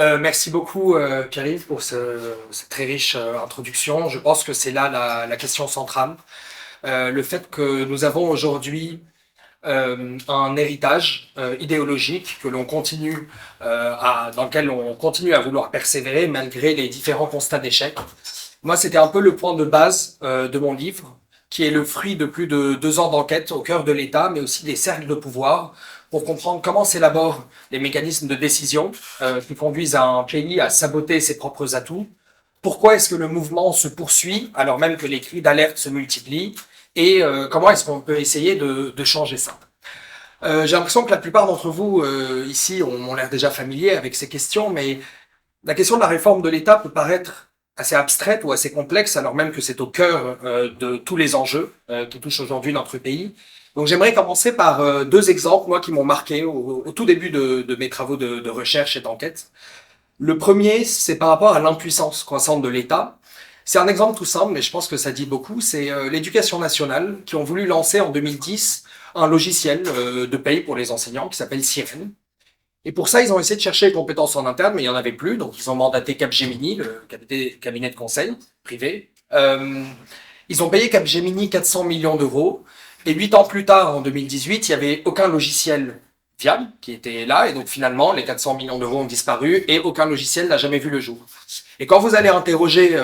Merci beaucoup, Pierre-Yves, pour cette très riche introduction. Je pense que c'est là la question centrale. Le fait que nous avons aujourd'hui un héritage idéologique que l'on continue dans lequel on continue à vouloir persévérer malgré les différents constats d'échec. Moi, c'était un peu le point de base de mon livre, qui est le fruit de plus de 2 ans d'enquête au cœur de l'État, mais aussi des cercles de pouvoir, pour comprendre comment s'élaborent les mécanismes de décision qui conduisent un pays à saboter ses propres atouts. Pourquoi est-ce que le mouvement se poursuit alors même que les cris d'alerte se multiplient et comment est-ce qu'on peut essayer de changer ça. J'ai l'impression que la plupart d'entre vous ici ont l'air déjà familiers avec ces questions, mais la question de la réforme de l'État peut paraître assez abstraite ou assez complexe, alors même que c'est au cœur de tous les enjeux qui touchent aujourd'hui notre pays. Donc j'aimerais commencer par 2 exemples, moi, qui m'ont marqué au tout début de mes travaux de recherche et d'enquête. Le premier, c'est par rapport à l'impuissance croissante de l'État. C'est un exemple tout simple, mais je pense que ça dit beaucoup. C'est l'Éducation nationale qui ont voulu lancer en 2010 un logiciel de paye pour les enseignants qui s'appelle Sirène. Et pour ça, ils ont essayé de chercher les compétences en interne, mais il n'y en avait plus. Donc, ils ont mandaté Capgemini, le cabinet de conseil privé. Ils ont payé Capgemini 400 millions d'euros. Et 8 ans plus tard, en 2018, il n'y avait aucun logiciel viable qui était là. Et donc, finalement, les 400 millions d'euros ont disparu et aucun logiciel n'a jamais vu le jour. Et quand vous allez interroger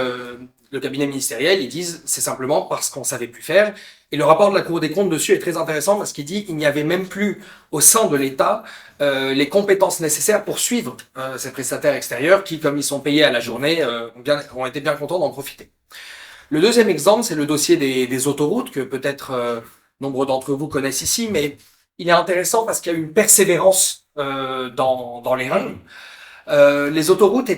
le cabinet ministériel, ils disent c'est simplement parce qu'on savait plus faire. Et le rapport de la Cour des comptes dessus est très intéressant parce qu'il dit il n'y avait même plus au sein de l'État les compétences nécessaires pour suivre ces prestataires extérieurs qui, comme ils sont payés à la journée, ont été bien contents d'en profiter. Le deuxième exemple, c'est le dossier des autoroutes que peut-être nombre d'entre vous connaissent ici, mais il est intéressant parce qu'il y a eu une persévérance dans les règles. Les autoroutes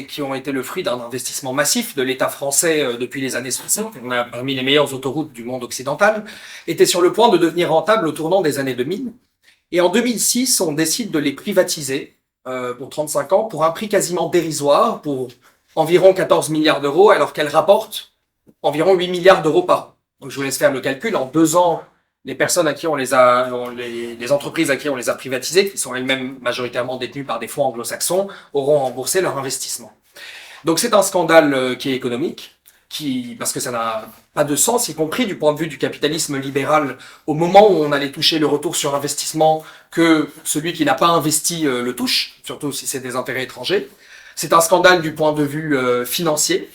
qui ont été le fruit d'un investissement massif de l'État français depuis les années 60, on a parmi les meilleures autoroutes du monde occidental, étaient sur le point de devenir rentables au tournant des années 2000. Et en 2006, on décide de les privatiser pour 35 ans pour un prix quasiment dérisoire, pour environ 14 milliards d'euros, alors qu'elles rapportent environ 8 milliards d'euros par an. Donc je vous laisse faire le calcul. En 2 ans, les personnes à qui les entreprises à qui on les a privatisées, qui sont elles-mêmes majoritairement détenues par des fonds anglo-saxons, auront remboursé leur investissement. Donc c'est un scandale qui est économique, parce que ça n'a pas de sens, y compris du point de vue du capitalisme libéral, au moment où on allait toucher le retour sur investissement, que celui qui n'a pas investi le touche, surtout si c'est des intérêts étrangers. C'est un scandale du point de vue financier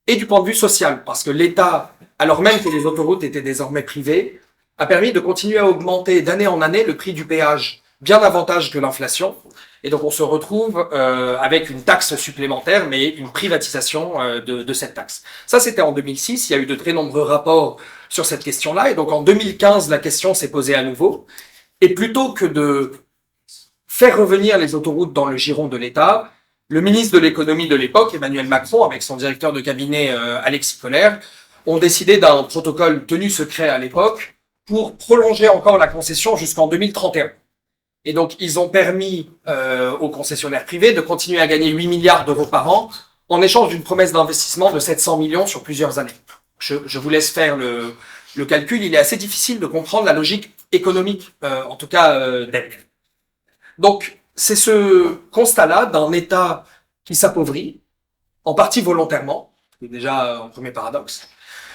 et du point de vue social, parce que l'État, alors même que les autoroutes étaient désormais privées, a permis de continuer à augmenter d'année en année le prix du péage, bien davantage que l'inflation. Et donc on se retrouve avec une taxe supplémentaire, mais une privatisation de cette taxe. Ça, c'était en 2006. Il y a eu de très nombreux rapports sur cette question-là. Et donc en 2015, la question s'est posée à nouveau. Et plutôt que de faire revenir les autoroutes dans le giron de l'État, le ministre de l'économie de l'époque, Emmanuel Macron, avec son directeur de cabinet Alexis Kohler, ont décidé d'un protocole tenu secret à l'époque pour prolonger encore la concession jusqu'en 2031. Et donc, ils ont permis aux concessionnaires privés de continuer à gagner 8 milliards d'euros par an en échange d'une promesse d'investissement de 700 millions sur plusieurs années. Je vous laisse faire le calcul. Il est assez difficile de comprendre la logique économique, en tout cas d'elle. Donc, c'est ce constat-là d'un État qui s'appauvrit, en partie volontairement, c'est déjà un premier paradoxe,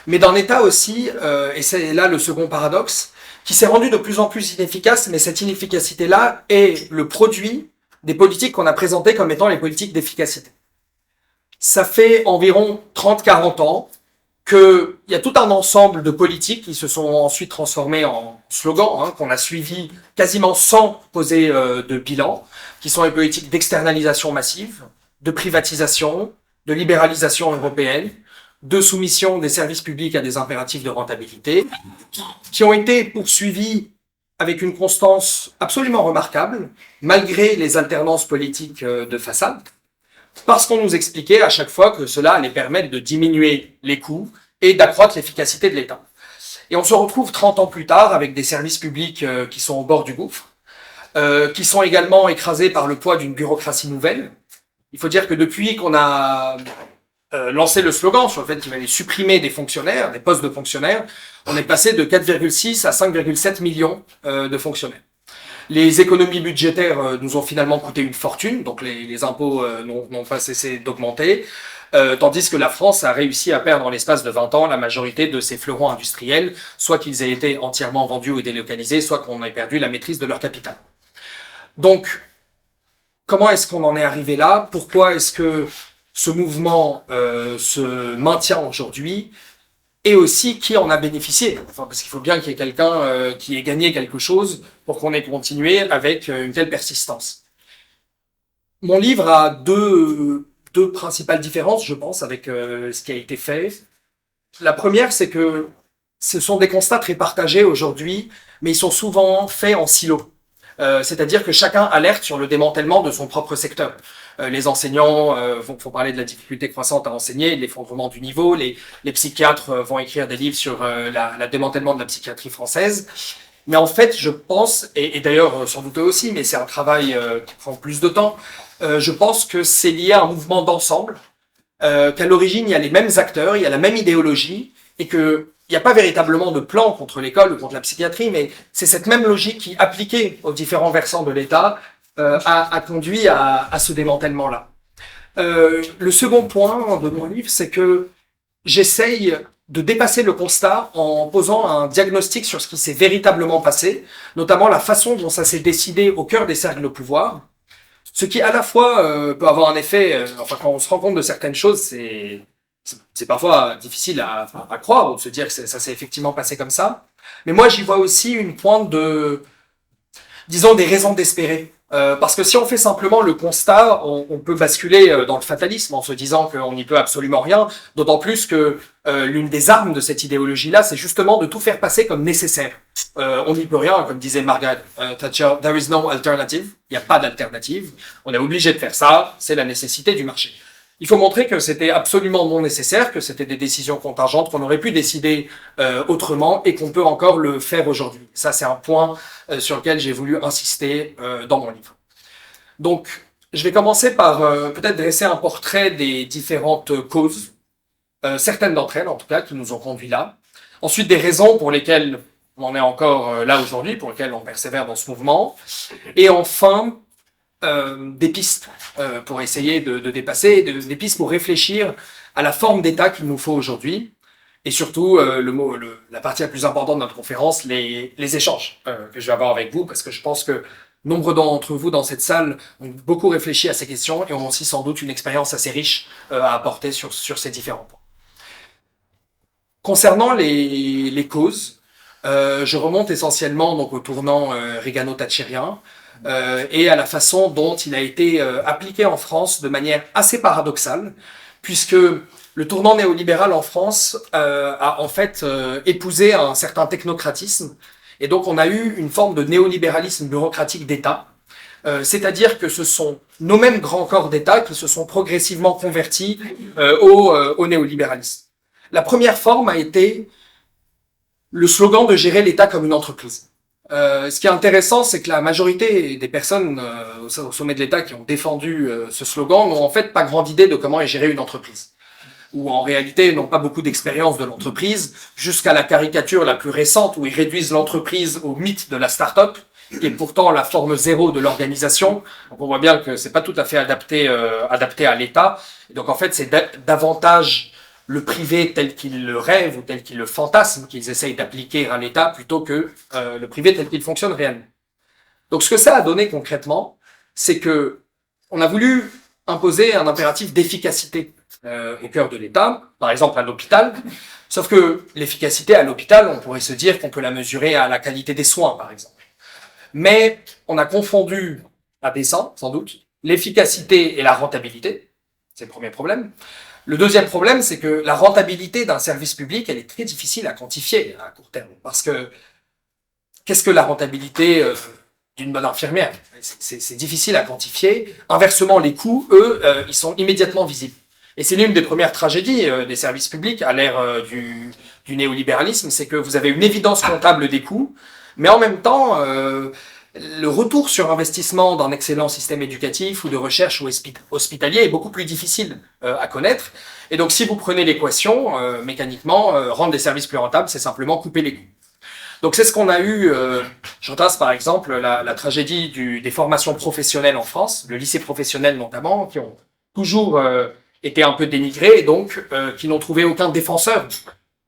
mais d'un État aussi, et c'est là le second paradoxe, qui s'est rendu de plus en plus inefficace, mais cette inefficacité-là est le produit des politiques qu'on a présentées comme étant les politiques d'efficacité. Ça fait environ 30-40 ans qu'il y a tout un ensemble de politiques qui se sont ensuite transformées en slogans, qu'on a suivis quasiment sans poser de bilan, qui sont les politiques d'externalisation massive, de privatisation, de libéralisation européenne, de soumission des services publics à des impératifs de rentabilité, qui ont été poursuivis avec une constance absolument remarquable, malgré les alternances politiques de façade, parce qu'on nous expliquait à chaque fois que cela allait permettre de diminuer les coûts et d'accroître l'efficacité de l'État. Et on se retrouve 30 ans plus tard avec des services publics qui sont au bord du gouffre, qui sont également écrasés par le poids d'une bureaucratie nouvelle. Il faut dire que depuis qu'on a lancé le slogan sur le fait qu'il fallait supprimer des postes de fonctionnaires, on est passé de 4,6 à 5,7 millions de fonctionnaires. Les économies budgétaires nous ont finalement coûté une fortune, donc les impôts n'ont pas cessé d'augmenter, tandis que la France a réussi à perdre en l'espace de 20 ans la majorité de ses fleurons industriels, soit qu'ils aient été entièrement vendus ou délocalisés, soit qu'on ait perdu la maîtrise de leur capital. Donc, comment est-ce qu'on en est arrivé là? Pourquoi est-ce que ce mouvement se maintient aujourd'hui? Et aussi qui en a bénéficié. Enfin, parce qu'il faut bien qu'il y ait quelqu'un qui ait gagné quelque chose pour qu'on ait continué avec une telle persistance. Mon livre a deux principales différences, je pense, avec ce qui a été fait. La première, c'est que ce sont des constats très partagés aujourd'hui, mais ils sont souvent faits en silo. C'est-à-dire que chacun alerte sur le démantèlement de son propre secteur. Les enseignants vont parler de la difficulté croissante à enseigner, l'effondrement du niveau, les psychiatres vont écrire des livres sur la démantèlement de la psychiatrie française. Mais en fait, je pense, et d'ailleurs sans doute eux aussi, mais c'est un travail qui prend plus de temps, je pense que c'est lié à un mouvement d'ensemble, qu'à l'origine il y a les mêmes acteurs, il y a la même idéologie, et que il n'y a pas véritablement de plan contre l'école ou contre la psychiatrie, mais c'est cette même logique qui, appliquée aux différents versants de l'État, a conduit à ce démantèlement-là. Le second point de mon livre, c'est que j'essaye de dépasser le constat en posant un diagnostic sur ce qui s'est véritablement passé, notamment la façon dont ça s'est décidé au cœur des cercles de pouvoir, ce qui à la fois peut avoir un effet, enfin quand on se rend compte de certaines choses, c'est parfois difficile à croire ou de se dire que ça s'est effectivement passé comme ça. Mais moi, j'y vois aussi une pointe de, disons, des raisons d'espérer. Parce que si on fait simplement le constat, on peut basculer dans le fatalisme en se disant qu'on n'y peut absolument rien, d'autant plus que l'une des armes de cette idéologie-là, c'est justement de tout faire passer comme nécessaire. On n'y peut rien, comme disait Margaret Thatcher, « There is no alternative », il n'y a pas d'alternative, on est obligé de faire ça, c'est la nécessité du marché. Il faut montrer que c'était absolument non nécessaire, que c'était des décisions contingentes, qu'on aurait pu décider autrement et qu'on peut encore le faire aujourd'hui. Ça, c'est un point sur lequel j'ai voulu insister dans mon livre. Donc, je vais commencer par peut-être dresser un portrait des différentes causes, certaines d'entre elles en tout cas, qui nous ont conduits là. Ensuite, des raisons pour lesquelles on en est encore là aujourd'hui, pour lesquelles on persévère dans ce mouvement. Et enfin, des pistes pour essayer de dépasser, des pistes pour réfléchir à la forme d'État qu'il nous faut aujourd'hui, et surtout la partie la plus importante de notre conférence, les échanges que je vais avoir avec vous, parce que je pense que nombre d'entre vous dans cette salle ont beaucoup réfléchi à ces questions et ont aussi sans doute une expérience assez riche à apporter sur ces différents points. Concernant les causes, je remonte essentiellement donc au tournant Reagano-Thatcherien, et à la façon dont il a été appliqué en France de manière assez paradoxale, puisque le tournant néolibéral en France a en fait épousé un certain technocratisme, et donc on a eu une forme de néolibéralisme bureaucratique d'État, c'est-à-dire que ce sont nos mêmes grands corps d'État qui se sont progressivement convertis au néolibéralisme. La première forme a été le slogan de gérer l'État comme une entreprise. Ce qui est intéressant, c'est que la majorité des personnes au sommet de l'État qui ont défendu ce slogan n'ont en fait pas grande idée de comment est gérée une entreprise. Ou en réalité n'ont pas beaucoup d'expérience de l'entreprise, jusqu'à la caricature la plus récente où ils réduisent l'entreprise au mythe de la start-up, qui est pourtant la forme zéro de l'organisation. Donc on voit bien que c'est pas tout à fait adapté à l'État. Et donc en fait, c'est davantage le privé tel qu'il le rêve ou tel qu'il le fantasme qu'ils essayent d'appliquer à l'État plutôt que le privé tel qu'il fonctionne réellement. Donc ce que ça a donné concrètement, c'est que on a voulu imposer un impératif d'efficacité au cœur de l'État, par exemple à l'hôpital, sauf que l'efficacité à l'hôpital, on pourrait se dire qu'on peut la mesurer à la qualité des soins, par exemple. Mais on a confondu, à dessein, sans doute, l'efficacité et la rentabilité, c'est le premier problème. Le deuxième problème, c'est que la rentabilité d'un service public, elle est très difficile à quantifier à court terme. Parce que, qu'est-ce que la rentabilité d'une bonne infirmière? C'est difficile à quantifier. Inversement, les coûts, eux, ils sont immédiatement visibles. Et c'est l'une des premières tragédies des services publics à l'ère du néolibéralisme, c'est que vous avez une évidence comptable des coûts, mais en même temps, le retour sur investissement d'un excellent système éducatif ou de recherche ou hospitalier est beaucoup plus difficile à connaître. Et donc, si vous prenez l'équation, mécaniquement, rendre des services plus rentables, c'est simplement couper les coûts. Donc c'est ce qu'on a eu, je retrace par exemple la tragédie des formations professionnelles en France, le lycée professionnel notamment, qui ont toujours été un peu dénigrés et donc qui n'ont trouvé aucun défenseur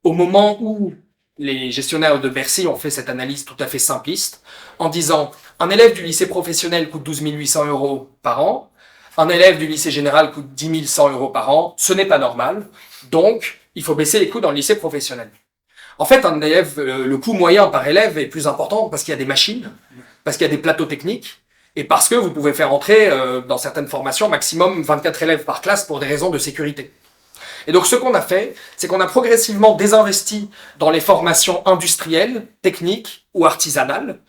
au moment où les gestionnaires de Bercy ont fait cette analyse tout à fait simpliste en disant un élève du lycée professionnel coûte 12 800 € par an, un élève du lycée général coûte 10 100 € par an, ce n'est pas normal, donc il faut baisser les coûts dans le lycée professionnel. En fait, un élève, le coût moyen par élève est plus important parce qu'il y a des machines, parce qu'il y a des plateaux techniques, et parce que vous pouvez faire entrer dans certaines formations maximum 24 élèves par classe pour des raisons de sécurité. Et donc ce qu'on a fait, c'est qu'on a progressivement désinvesti dans les formations industrielles, techniques ou artisanales,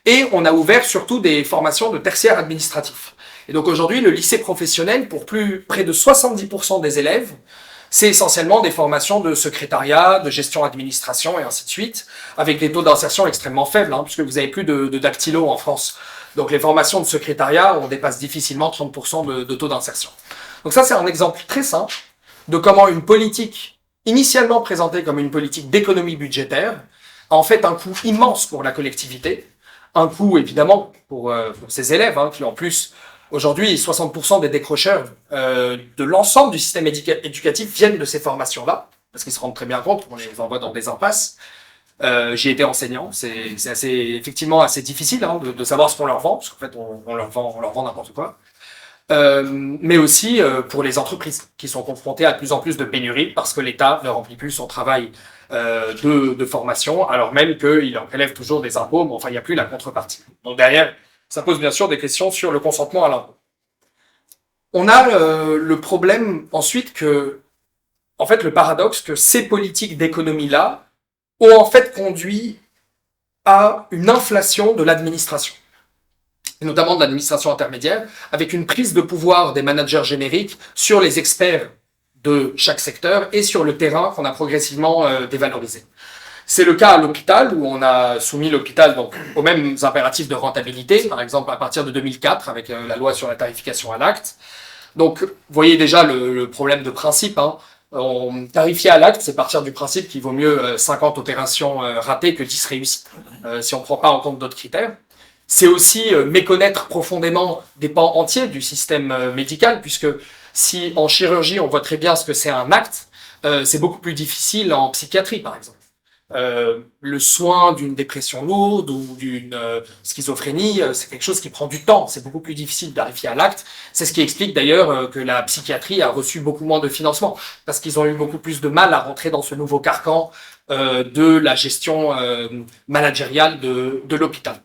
et on a ouvert surtout des formations de tertiaire administratif. Et donc aujourd'hui, le lycée professionnel, pour près de 70% des élèves, c'est essentiellement des formations de secrétariat, de gestion administration et ainsi de suite, avec des taux d'insertion extrêmement faibles, puisque vous avez plus de dactylo en France. Donc les formations de secrétariat, on dépasse difficilement 30% de taux d'insertion. Donc ça, c'est un exemple très simple de comment une politique, initialement présentée comme une politique d'économie budgétaire, a en fait un coût immense pour la collectivité, un coût évidemment pour ces élèves, qui en plus, aujourd'hui, 60% des décrocheurs de l'ensemble du système éducatif viennent de ces formations-là, parce qu'ils se rendent très bien compte qu'on les envoie dans des impasses. J'ai été enseignant, c'est effectivement assez difficile de savoir ce qu'on leur vend, parce qu'en fait on leur vend n'importe quoi. Mais aussi pour les entreprises qui sont confrontées à plus en plus de pénuries parce que l'État ne remplit plus son travail de formation, alors même qu'il en prélève toujours des impôts, mais enfin il n'y a plus la contrepartie. Donc derrière, ça pose bien sûr des questions sur le consentement à l'impôt. On a le problème ensuite que, en fait, le paradoxe que ces politiques d'économie-là ont en fait conduit à une inflation de l'administration, et notamment de l'administration intermédiaire, avec une prise de pouvoir des managers génériques sur les experts de chaque secteur et sur le terrain qu'on a progressivement dévalorisé. C'est le cas à l'hôpital, où on a soumis l'hôpital donc aux mêmes impératifs de rentabilité, par exemple à partir de 2004, avec la loi sur la tarification à l'acte. Donc, vous voyez déjà le problème de principe. Tarifier à l'acte, c'est partir du principe qu'il vaut mieux 50 opérations ratées que 10 réussites, si on ne prend pas en compte d'autres critères. C'est aussi méconnaître profondément des pans entiers du système médical, puisque si en chirurgie on voit très bien ce que c'est un acte, c'est beaucoup plus difficile en psychiatrie, par exemple. Le soin d'une dépression lourde ou d'une schizophrénie, c'est quelque chose qui prend du temps, c'est beaucoup plus difficile d'arriver à l'acte. C'est ce qui explique d'ailleurs que la psychiatrie a reçu beaucoup moins de financement, parce qu'ils ont eu beaucoup plus de mal à rentrer dans ce nouveau carcan de la gestion managériale de l'hôpital.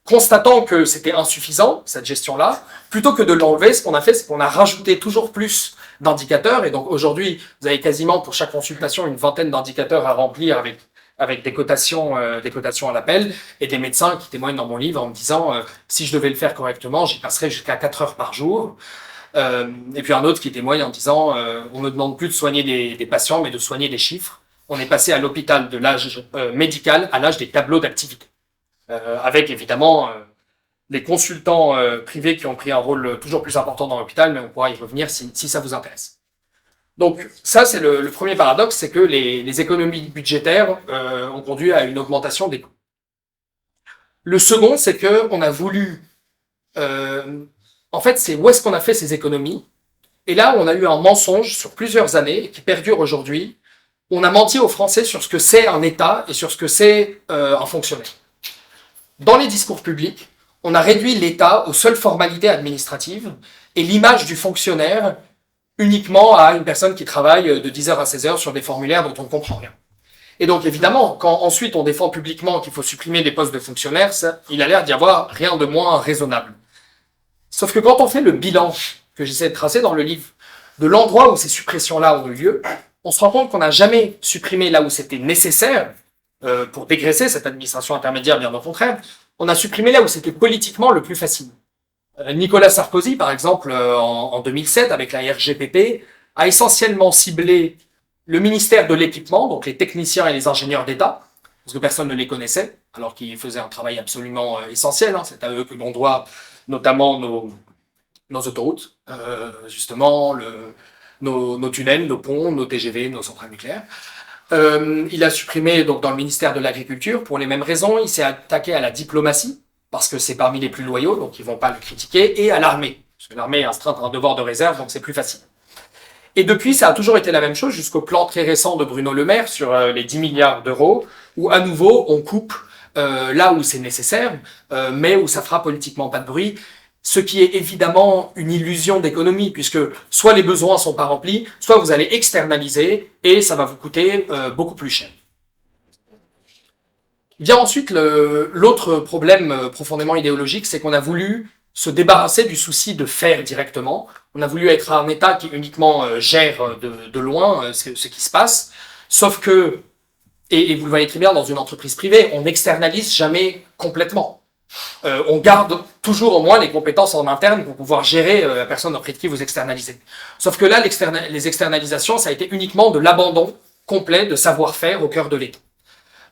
Constatant que c'était insuffisant, cette gestion-là, plutôt que de l'enlever, ce qu'on a fait, c'est qu'on a rajouté toujours plus d'indicateurs. Et donc aujourd'hui, vous avez quasiment pour chaque consultation une vingtaine d'indicateurs à remplir avec des cotations à l'appel, et des médecins qui témoignent dans mon livre en me disant si je devais le faire correctement, j'y passerais jusqu'à 4 heures par jour. Et puis un autre qui témoigne en disant on ne demande plus de soigner des patients, mais de soigner des chiffres. On est passé à l'hôpital de l'âge médical à l'âge des tableaux d'activité. Avec évidemment les consultants privés qui ont pris un rôle toujours plus important dans l'hôpital, mais on pourra y revenir si ça vous intéresse. Donc ça, c'est le premier paradoxe, c'est que les économies budgétaires ont conduit à une augmentation des coûts. Le second, c'est qu'on a voulu... en fait, c'est où est-ce qu'on a fait ces économies. Et là, on a eu un mensonge sur plusieurs années qui perdure aujourd'hui. On a menti aux Français sur ce que c'est un État et sur ce que c'est un fonctionnaire. Dans les discours publics, on a réduit l'État aux seules formalités administratives et l'image du fonctionnaire uniquement à une personne qui travaille de 10h à 16h sur des formulaires dont on ne comprend rien. Et donc évidemment, quand ensuite on défend publiquement qu'il faut supprimer des postes de fonctionnaires, il a l'air d'y avoir rien de moins raisonnable. Sauf que quand on fait le bilan que j'essaie de tracer dans le livre de l'endroit où ces suppressions-là ont eu lieu, on se rend compte qu'on n'a jamais supprimé là où c'était nécessaire, pour dégraisser cette administration intermédiaire, bien au contraire, on a supprimé là où c'était politiquement le plus facile. Nicolas Sarkozy, par exemple, en 2007, avec la RGPP, a essentiellement ciblé le ministère de l'équipement, donc les techniciens et les ingénieurs d'État, parce que personne ne les connaissait, alors qu'ils faisaient un travail absolument essentiel. C'est à eux que l'on doit notamment nos autoroutes, justement, nos tunnels, nos ponts, nos TGV, nos centrales nucléaires. Il a supprimé donc dans le ministère de l'Agriculture pour les mêmes raisons. Il s'est attaqué à la diplomatie parce que c'est parmi les plus loyaux, donc ils vont pas le critiquer, et à l'armée parce que l'armée est astreinte à un devoir de réserve, donc c'est plus facile. Et depuis, ça a toujours été la même chose jusqu'au plan très récent de Bruno Le Maire sur les 10 milliards d'euros, où à nouveau on coupe là où c'est nécessaire, mais où ça fera politiquement pas de bruit. Ce qui est évidemment une illusion d'économie, puisque soit les besoins sont pas remplis, soit vous allez externaliser et ça va vous coûter beaucoup plus cher. Vient ensuite l'autre problème profondément idéologique, c'est qu'on a voulu se débarrasser du souci de faire directement. On a voulu être un État qui uniquement gère de loin ce qui se passe, sauf que, et vous le voyez très bien dans une entreprise privée, on n'externalise jamais complètement. On garde toujours au moins les compétences en interne pour pouvoir gérer la personne auprès de qui vous externalisez. Sauf que là, les externalisations, ça a été uniquement de l'abandon complet de savoir-faire au cœur de l'État.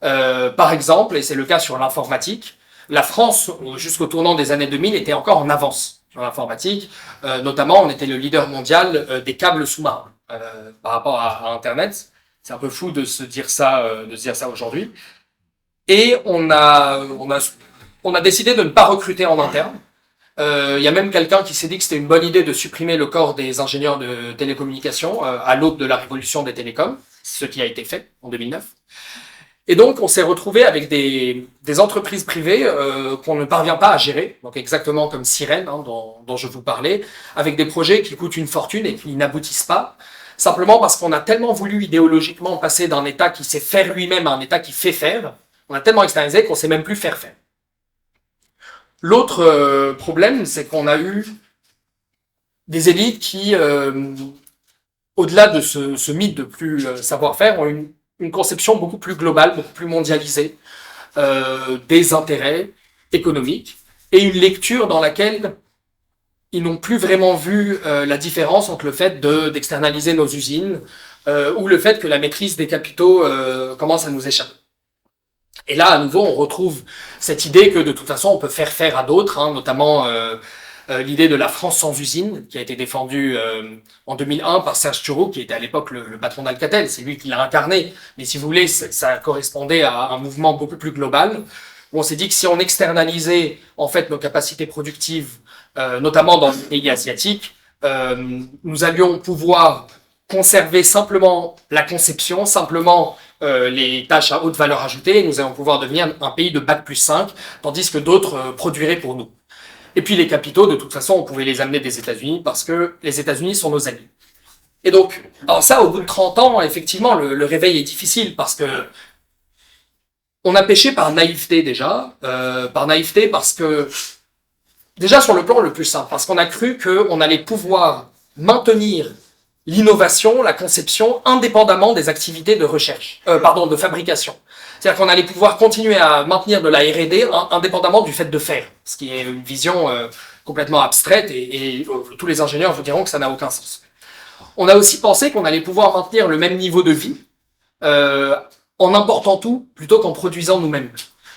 Par exemple, et c'est le cas sur l'informatique, la France, jusqu'au tournant des années 2000, était encore en avance sur l'informatique. Notamment, on était le leader mondial des câbles sous-marins par rapport à Internet. C'est un peu fou de se dire ça aujourd'hui. Et on a décidé de ne pas recruter en interne. Il y a même quelqu'un qui s'est dit que c'était une bonne idée de supprimer le corps des ingénieurs de télécommunications à l'aube de la révolution des télécoms, ce qui a été fait en 2009. Et donc, on s'est retrouvé avec des entreprises privées qu'on ne parvient pas à gérer, donc exactement comme Sirène, hein, dont je vous parlais, avec des projets qui coûtent une fortune et qui n'aboutissent pas, simplement parce qu'on a tellement voulu idéologiquement passer d'un État qui sait faire lui-même à un État qui fait faire, on a tellement externalisé qu'on sait même plus faire faire. L'autre problème, c'est qu'on a eu des élites qui, au-delà de ce mythe de plus savoir-faire, ont une conception beaucoup plus globale, beaucoup plus mondialisée des intérêts économiques et une lecture dans laquelle ils n'ont plus vraiment vu la différence entre le fait d'externaliser nos usines ou le fait que la maîtrise des capitaux commence à nous échapper. Et là, à nouveau, on retrouve cette idée que de toute façon, on peut faire faire à d'autres, hein, notamment l'idée de la France sans usine, qui a été défendue en 2001 par Serge Turow, qui était à l'époque le patron d'Alcatel. C'est lui qui l'a incarné. Mais si vous voulez, ça correspondait à un mouvement beaucoup plus global, où on s'est dit que si on externalisait en fait nos capacités productives, notamment dans les pays asiatiques, nous allions pouvoir conserver simplement la conception, simplement les tâches à haute valeur ajoutée, et nous allons pouvoir devenir un pays de bac+5, tandis que d'autres produiraient pour nous. Et puis les capitaux, de toute façon, on pouvait les amener des États-Unis parce que les États-Unis sont nos alliés. Et donc, alors ça, au bout de 30 ans, effectivement, le réveil est difficile parce que on a péché par naïveté déjà, parce que, déjà sur le plan le plus simple, parce qu'on a cru qu'on allait pouvoir maintenir l'innovation, la conception, indépendamment des activités de recherche, de fabrication. C'est-à-dire qu'on allait pouvoir continuer à maintenir de la R&D indépendamment du fait de faire, ce qui est une vision complètement abstraite et tous les ingénieurs vous diront que ça n'a aucun sens. On a aussi pensé qu'on allait pouvoir maintenir le même niveau de vie en important tout plutôt qu'en produisant nous-mêmes.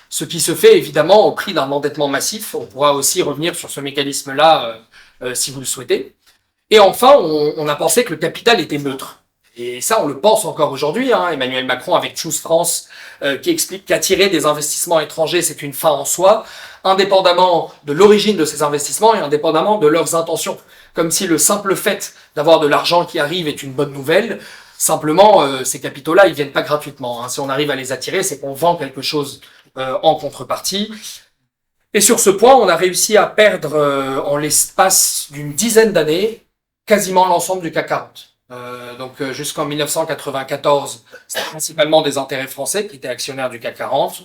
Ce qui se fait évidemment au prix d'un endettement massif. On pourra aussi revenir sur ce mécanisme-là si vous le souhaitez. Et enfin, on a pensé que le capital était neutre. Et ça, on le pense encore aujourd'hui. Hein. Emmanuel Macron, avec Choose France, qui explique qu'attirer des investissements étrangers, c'est une fin en soi, indépendamment de l'origine de ces investissements et indépendamment de leurs intentions. Comme si le simple fait d'avoir de l'argent qui arrive est une bonne nouvelle. Simplement, ces capitaux-là, ils viennent pas gratuitement. Hein. Si on arrive à les attirer, c'est qu'on vend quelque chose en contrepartie. Et sur ce point, on a réussi à perdre en l'espace d'une dizaine d'années quasiment l'ensemble du CAC 40. Donc jusqu'en 1994, c'était principalement des intérêts français qui étaient actionnaires du CAC 40.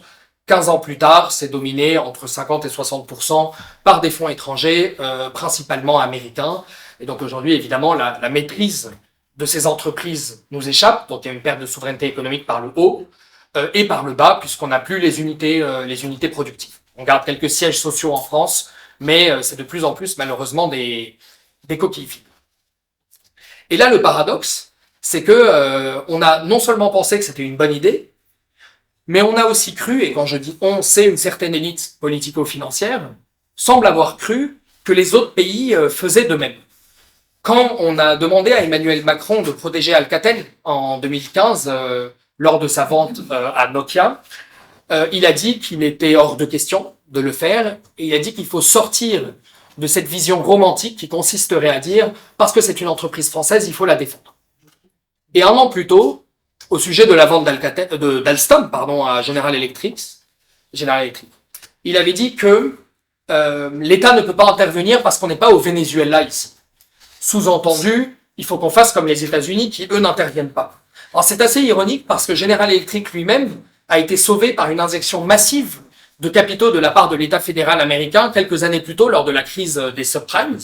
15 ans plus tard, c'est dominé entre 50 et 60% par des fonds étrangers, principalement américains. Et donc aujourd'hui, évidemment, la maîtrise de ces entreprises nous échappe. Donc il y a une perte de souveraineté économique par le haut et par le bas, puisqu'on n'a plus les unités productives. On garde quelques sièges sociaux en France, mais c'est de plus en plus malheureusement des coquilles vides. Et là, le paradoxe, c'est que on a non seulement pensé que c'était une bonne idée, mais on a aussi cru, et quand je dis on, c'est une certaine élite politico-financière, semble avoir cru que les autres pays faisaient de même. Quand on a demandé à Emmanuel Macron de protéger Alcatel en 2015, lors de sa vente à Nokia. Il a dit qu'il était hors de question de le faire, et il a dit qu'il faut sortir de cette vision romantique qui consisterait à dire parce que c'est une entreprise française, il faut la défendre. Et un an plus tôt, au sujet de la vente d'Alstom à General Electric, il avait dit que l'État ne peut pas intervenir parce qu'on n'est pas au Venezuela ici. Sous-entendu, il faut qu'on fasse comme les États-Unis qui, eux, n'interviennent pas. Alors c'est assez ironique parce que General Electric lui-même a été sauvé par une injection massive de capitaux de la part de l'État fédéral américain quelques années plus tôt lors de la crise des subprimes.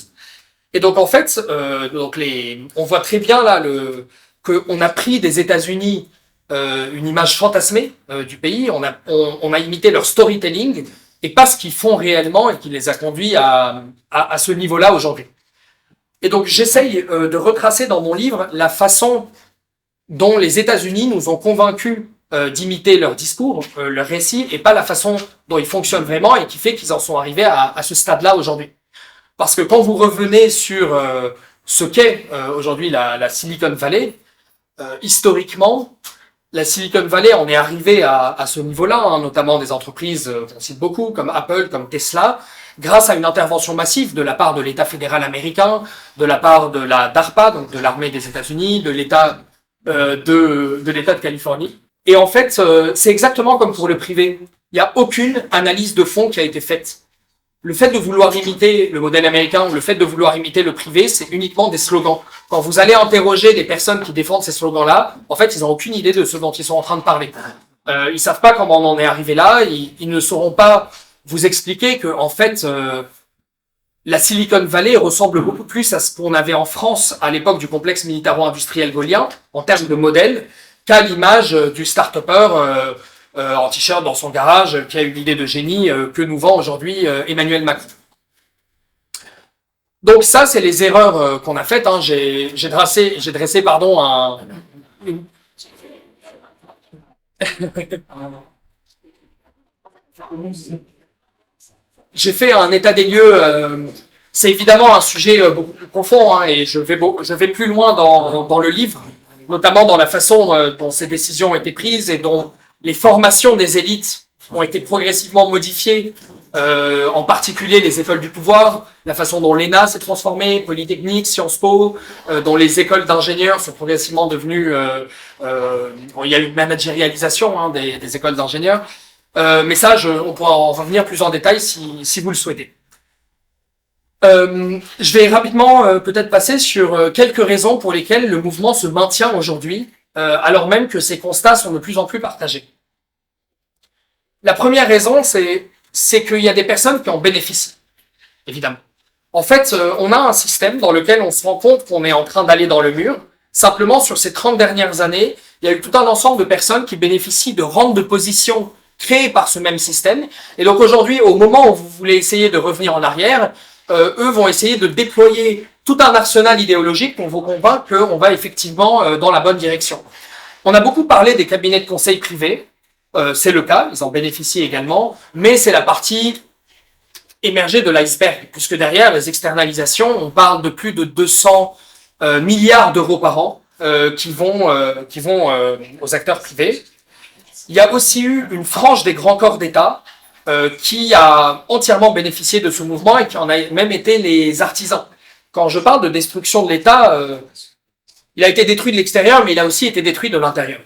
Et donc en fait, on voit très bien là qu'on a pris des États-Unis une image fantasmée du pays, on a imité leur storytelling et pas ce qu'ils font réellement et qui les a conduits à ce niveau-là aujourd'hui. Et donc j'essaye de retracer dans mon livre la façon dont les États-Unis nous ont convaincus d'imiter leur discours, leur récit, et pas la façon dont ils fonctionnent vraiment et qui fait qu'ils en sont arrivés à ce stade-là aujourd'hui. Parce que quand vous revenez sur ce qu'est aujourd'hui la Silicon Valley, historiquement, la Silicon Valley, on est arrivé à ce niveau-là, hein, notamment des entreprises qu'on cite beaucoup, comme Apple, comme Tesla, grâce à une intervention massive de la part de l'État fédéral américain, de la part de la DARPA, donc de l'armée des États-Unis, de l'État de l'État de Californie. Et en fait, c'est exactement comme pour le privé. Il n'y a aucune analyse de fond qui a été faite. Le fait de vouloir imiter le modèle américain ou le fait de vouloir imiter le privé, c'est uniquement des slogans. Quand vous allez interroger des personnes qui défendent ces slogans-là, en fait, ils n'ont aucune idée de ce dont ils sont en train de parler. Ils savent pas comment on en est arrivé là. Ils ne sauront pas vous expliquer que, en fait, la Silicon Valley ressemble beaucoup plus à ce qu'on avait en France à l'époque du complexe militaro-industriel gaulien, en termes de modèle, qu'à l'image du start-upper en t-shirt dans son garage qui a eu l'idée de génie que nous vend aujourd'hui Emmanuel Macron. Donc ça, c'est les erreurs qu'on a faites. Hein. J'ai dressé une... J'ai fait un état des lieux. C'est évidemment un sujet beaucoup plus profond, hein, et je vais plus loin dans le livre, notamment dans la façon dont ces décisions ont été prises et dont les formations des élites ont été progressivement modifiées, en particulier les écoles du pouvoir, la façon dont l'ENA s'est transformée, Polytechnique, Sciences Po, dont les écoles d'ingénieurs sont progressivement devenues... il y a eu une managérialisation hein, des écoles d'ingénieurs, mais ça, on pourra en revenir plus en détail si vous le souhaitez. Je vais rapidement peut-être passer sur quelques raisons pour lesquelles le mouvement se maintient aujourd'hui, alors même que ces constats sont de plus en plus partagés. La première raison, c'est qu'il y a des personnes qui en bénéficient, évidemment. En fait, on a un système dans lequel on se rend compte qu'on est en train d'aller dans le mur. Simplement, sur ces 30 dernières années, il y a eu tout un ensemble de personnes qui bénéficient de rentes de position créées par ce même système. Et donc aujourd'hui, au moment où vous voulez essayer de revenir en arrière, eux vont essayer de déployer tout un arsenal idéologique pour vous convaincre qu'on va effectivement dans la bonne direction. On a beaucoup parlé des cabinets de conseil privés, c'est le cas, ils en bénéficient également, mais c'est la partie émergée de l'iceberg, puisque derrière les externalisations, on parle de plus de 200 milliards d'euros par an qui vont aux acteurs privés. Il y a aussi eu une frange des grands corps d'État qui a entièrement bénéficié de ce mouvement et qui en a même été les artisans. Quand je parle de destruction de l'État, il a été détruit de l'extérieur, mais il a aussi été détruit de l'intérieur.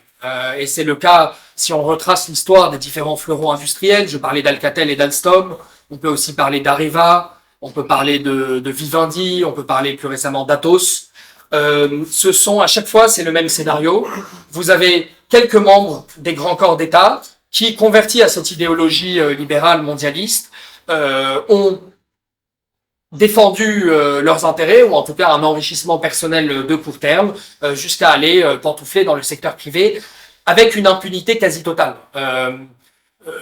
Et c'est le cas, si on retrace l'histoire des différents fleurons industriels, je parlais d'Alcatel et d'Alstom, on peut aussi parler d'Areva, on peut parler de Vivendi, on peut parler plus récemment d'Atos. Ce sont, à chaque fois, c'est le même scénario. Vous avez quelques membres des grands corps d'État qui, convertis à cette idéologie libérale mondialiste, ont défendu leurs intérêts, ou en tout cas un enrichissement personnel de court terme, jusqu'à aller pantoufler dans le secteur privé, avec une impunité quasi totale.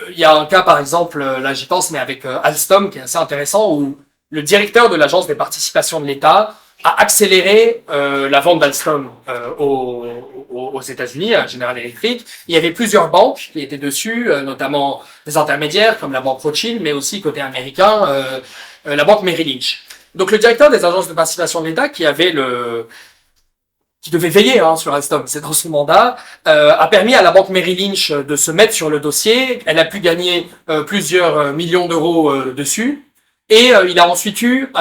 Il y a un cas, par exemple, là j'y pense, mais avec Alstom, qui est assez intéressant, où le directeur de l'Agence des participations de l'État a accéléré la vente d'Alstom aux États-Unis, à General Electric. Il y avait plusieurs banques qui étaient dessus, notamment des intermédiaires comme la banque Rothschild, mais aussi côté américain, la banque Merrill Lynch. Donc le directeur des agences de participation de l'État, qui avait qui devait veiller sur Alstom, c'est dans son mandat, a permis à la banque Merrill Lynch de se mettre sur le dossier. Elle a pu gagner plusieurs millions d'euros dessus. Et il a ensuite eu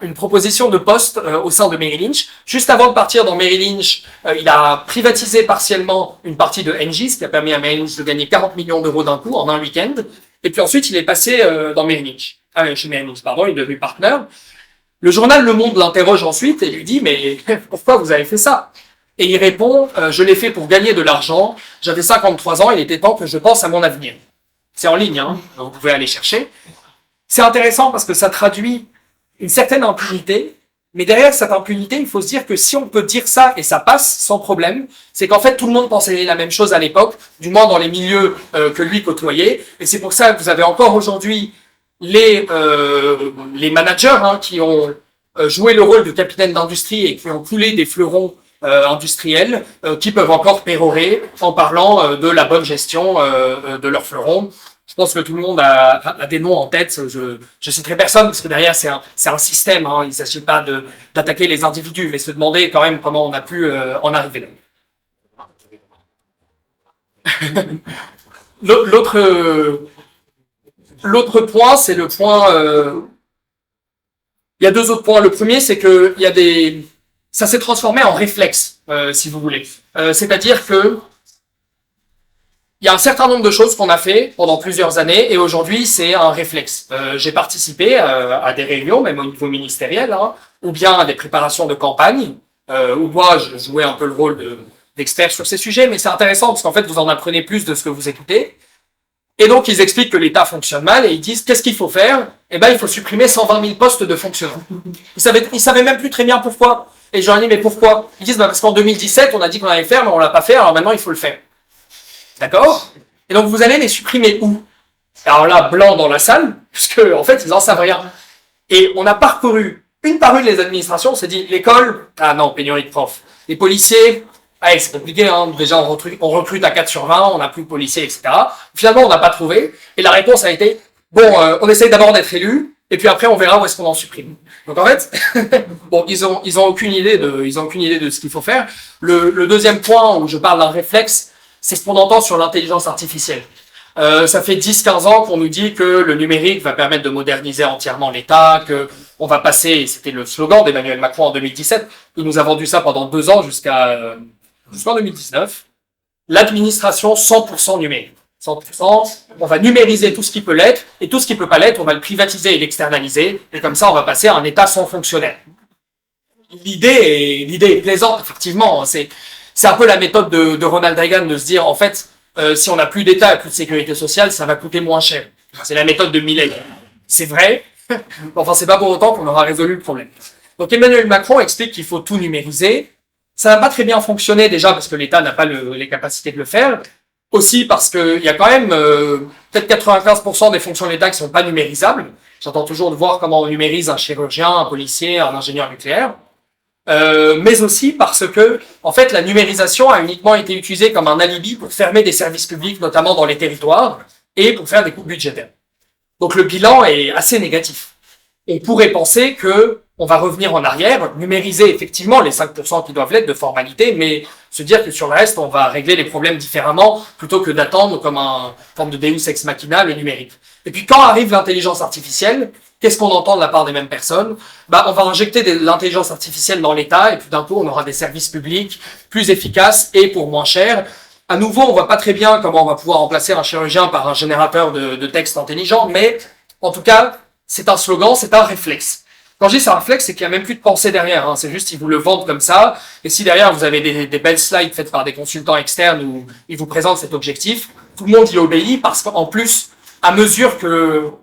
une proposition de poste au sein de Merrill Lynch. Juste avant de partir dans Merrill Lynch, il a privatisé partiellement une partie de Engie, ce qui a permis à Merrill Lynch de gagner 40 millions d'euros d'un coup en un week-end. Et puis ensuite, il est passé dans Merrill Lynch. Chez Merrill Lynch, pardon, il est devenu partenaire. Le journal Le Monde l'interroge ensuite et lui dit « Mais pourquoi vous avez fait ça ?» Et il répond « Je l'ai fait pour gagner de l'argent. J'avais 53 ans, il était temps que je pense à mon avenir. » C'est en ligne, vous pouvez aller chercher. C'est intéressant parce que ça traduit une certaine impunité, mais derrière cette impunité, il faut se dire que si on peut dire ça et ça passe sans problème, c'est qu'en fait tout le monde pensait la même chose à l'époque, du moins dans les milieux que lui côtoyait, et c'est pour ça que vous avez encore aujourd'hui les managers qui ont joué le rôle de capitaine d'industrie et qui ont coulé des fleurons industriels qui peuvent encore pérorer en parlant de la bonne gestion de leurs fleurons. Je pense que tout le monde a des noms en tête. Je citerai personne parce que derrière c'est un système. Il ne s'agit pas d'attaquer les individus, mais se demander quand même comment on a pu en arriver là. L'autre point, c'est le point. Il y a deux autres points. Le premier, c'est que ça s'est transformé en réflexe, si vous voulez. C'est-à-dire que il y a un certain nombre de choses qu'on a fait pendant plusieurs années et aujourd'hui, c'est un réflexe. J'ai participé à des réunions, même au niveau ministériel, ou bien à des préparations de campagne, où moi, je jouais un peu le rôle d'expert sur ces sujets, mais c'est intéressant parce qu'en fait, vous en apprenez plus de ce que vous écoutez. Et donc, ils expliquent que l'État fonctionne mal et ils disent, qu'est-ce qu'il faut faire? Eh ben, il faut supprimer 120 000 postes de fonctionnaires. Ils savaient même plus très bien pourquoi. Et je leur ai dit, mais pourquoi? Ils disent, parce qu'en 2017, on a dit qu'on allait faire, mais on l'a pas fait, alors maintenant, il faut le faire. D'accord? Et donc, vous allez les supprimer où? Alors là, blanc dans la salle, puisque, en fait, ils en savent rien. Et on a parcouru une par une les administrations, on s'est dit, l'école, ah non, pénurie de profs. Les policiers, allez, c'est compliqué, déjà on recrute à 4 sur 20, on n'a plus de policiers, etc. Finalement, on n'a pas trouvé, et la réponse a été, bon, on essaye d'abord d'être élu, et puis après on verra où est-ce qu'on en supprime. Donc en fait, bon, ils ont aucune idée de ce qu'il faut faire. Le deuxième point où je parle d'un réflexe, c'est ce qu'on entend sur l'intelligence artificielle. Ça fait 10-15 ans qu'on nous dit que le numérique va permettre de moderniser entièrement l'État, que on va passer, c'était le slogan d'Emmanuel Macron en 2017, il nous a vendu ça pendant 2 ans jusqu'en 2019, l'administration 100% numérique. 100%, on va numériser tout ce qui peut l'être, et tout ce qui peut pas l'être, on va le privatiser et l'externaliser, et comme ça, on va passer à un État sans fonctionnaire. L'idée est plaisante, effectivement, c'est un peu la méthode de Ronald Reagan de se dire, en fait, si on n'a plus d'État et plus de sécurité sociale, ça va coûter moins cher. C'est la méthode de Milei. C'est vrai, enfin, c'est pas pour autant qu'on aura résolu le problème. Donc, Emmanuel Macron explique qu'il faut tout numériser. Ça n'a pas très bien fonctionné, déjà, parce que l'État n'a pas les capacités de le faire. Aussi parce qu'il y a quand même peut-être 95% des fonctions de l'État qui sont pas numérisables. J'entends toujours de voir comment on numérise un chirurgien, un policier, un ingénieur nucléaire. Mais aussi parce que, en fait, la numérisation a uniquement été utilisée comme un alibi pour fermer des services publics, notamment dans les territoires, et pour faire des coupes budgétaires. Donc le bilan est assez négatif. On pourrait penser que on va revenir en arrière, numériser effectivement les 5% qui doivent l'être de formalité, mais se dire que sur le reste, on va régler les problèmes différemment, plutôt que d'attendre comme une forme de Deus ex machina le numérique. Et puis quand arrive l'intelligence artificielle, qu'est-ce qu'on entend de la part des mêmes personnes? On va injecter de l'intelligence artificielle dans l'État, et puis d'un coup, on aura des services publics plus efficaces et pour moins cher. À nouveau, on voit pas très bien comment on va pouvoir remplacer un chirurgien par un générateur de texte intelligent, mais en tout cas, c'est un slogan, c'est un réflexe. Quand je dis c'est un réflexe, c'est qu'il n'y a même plus de pensée derrière. C'est juste qu'ils vous le vendent comme ça. Et si derrière vous avez des belles slides faites par des consultants externes où ils vous présentent cet objectif, tout le monde y obéit parce qu'en plus, à mesure que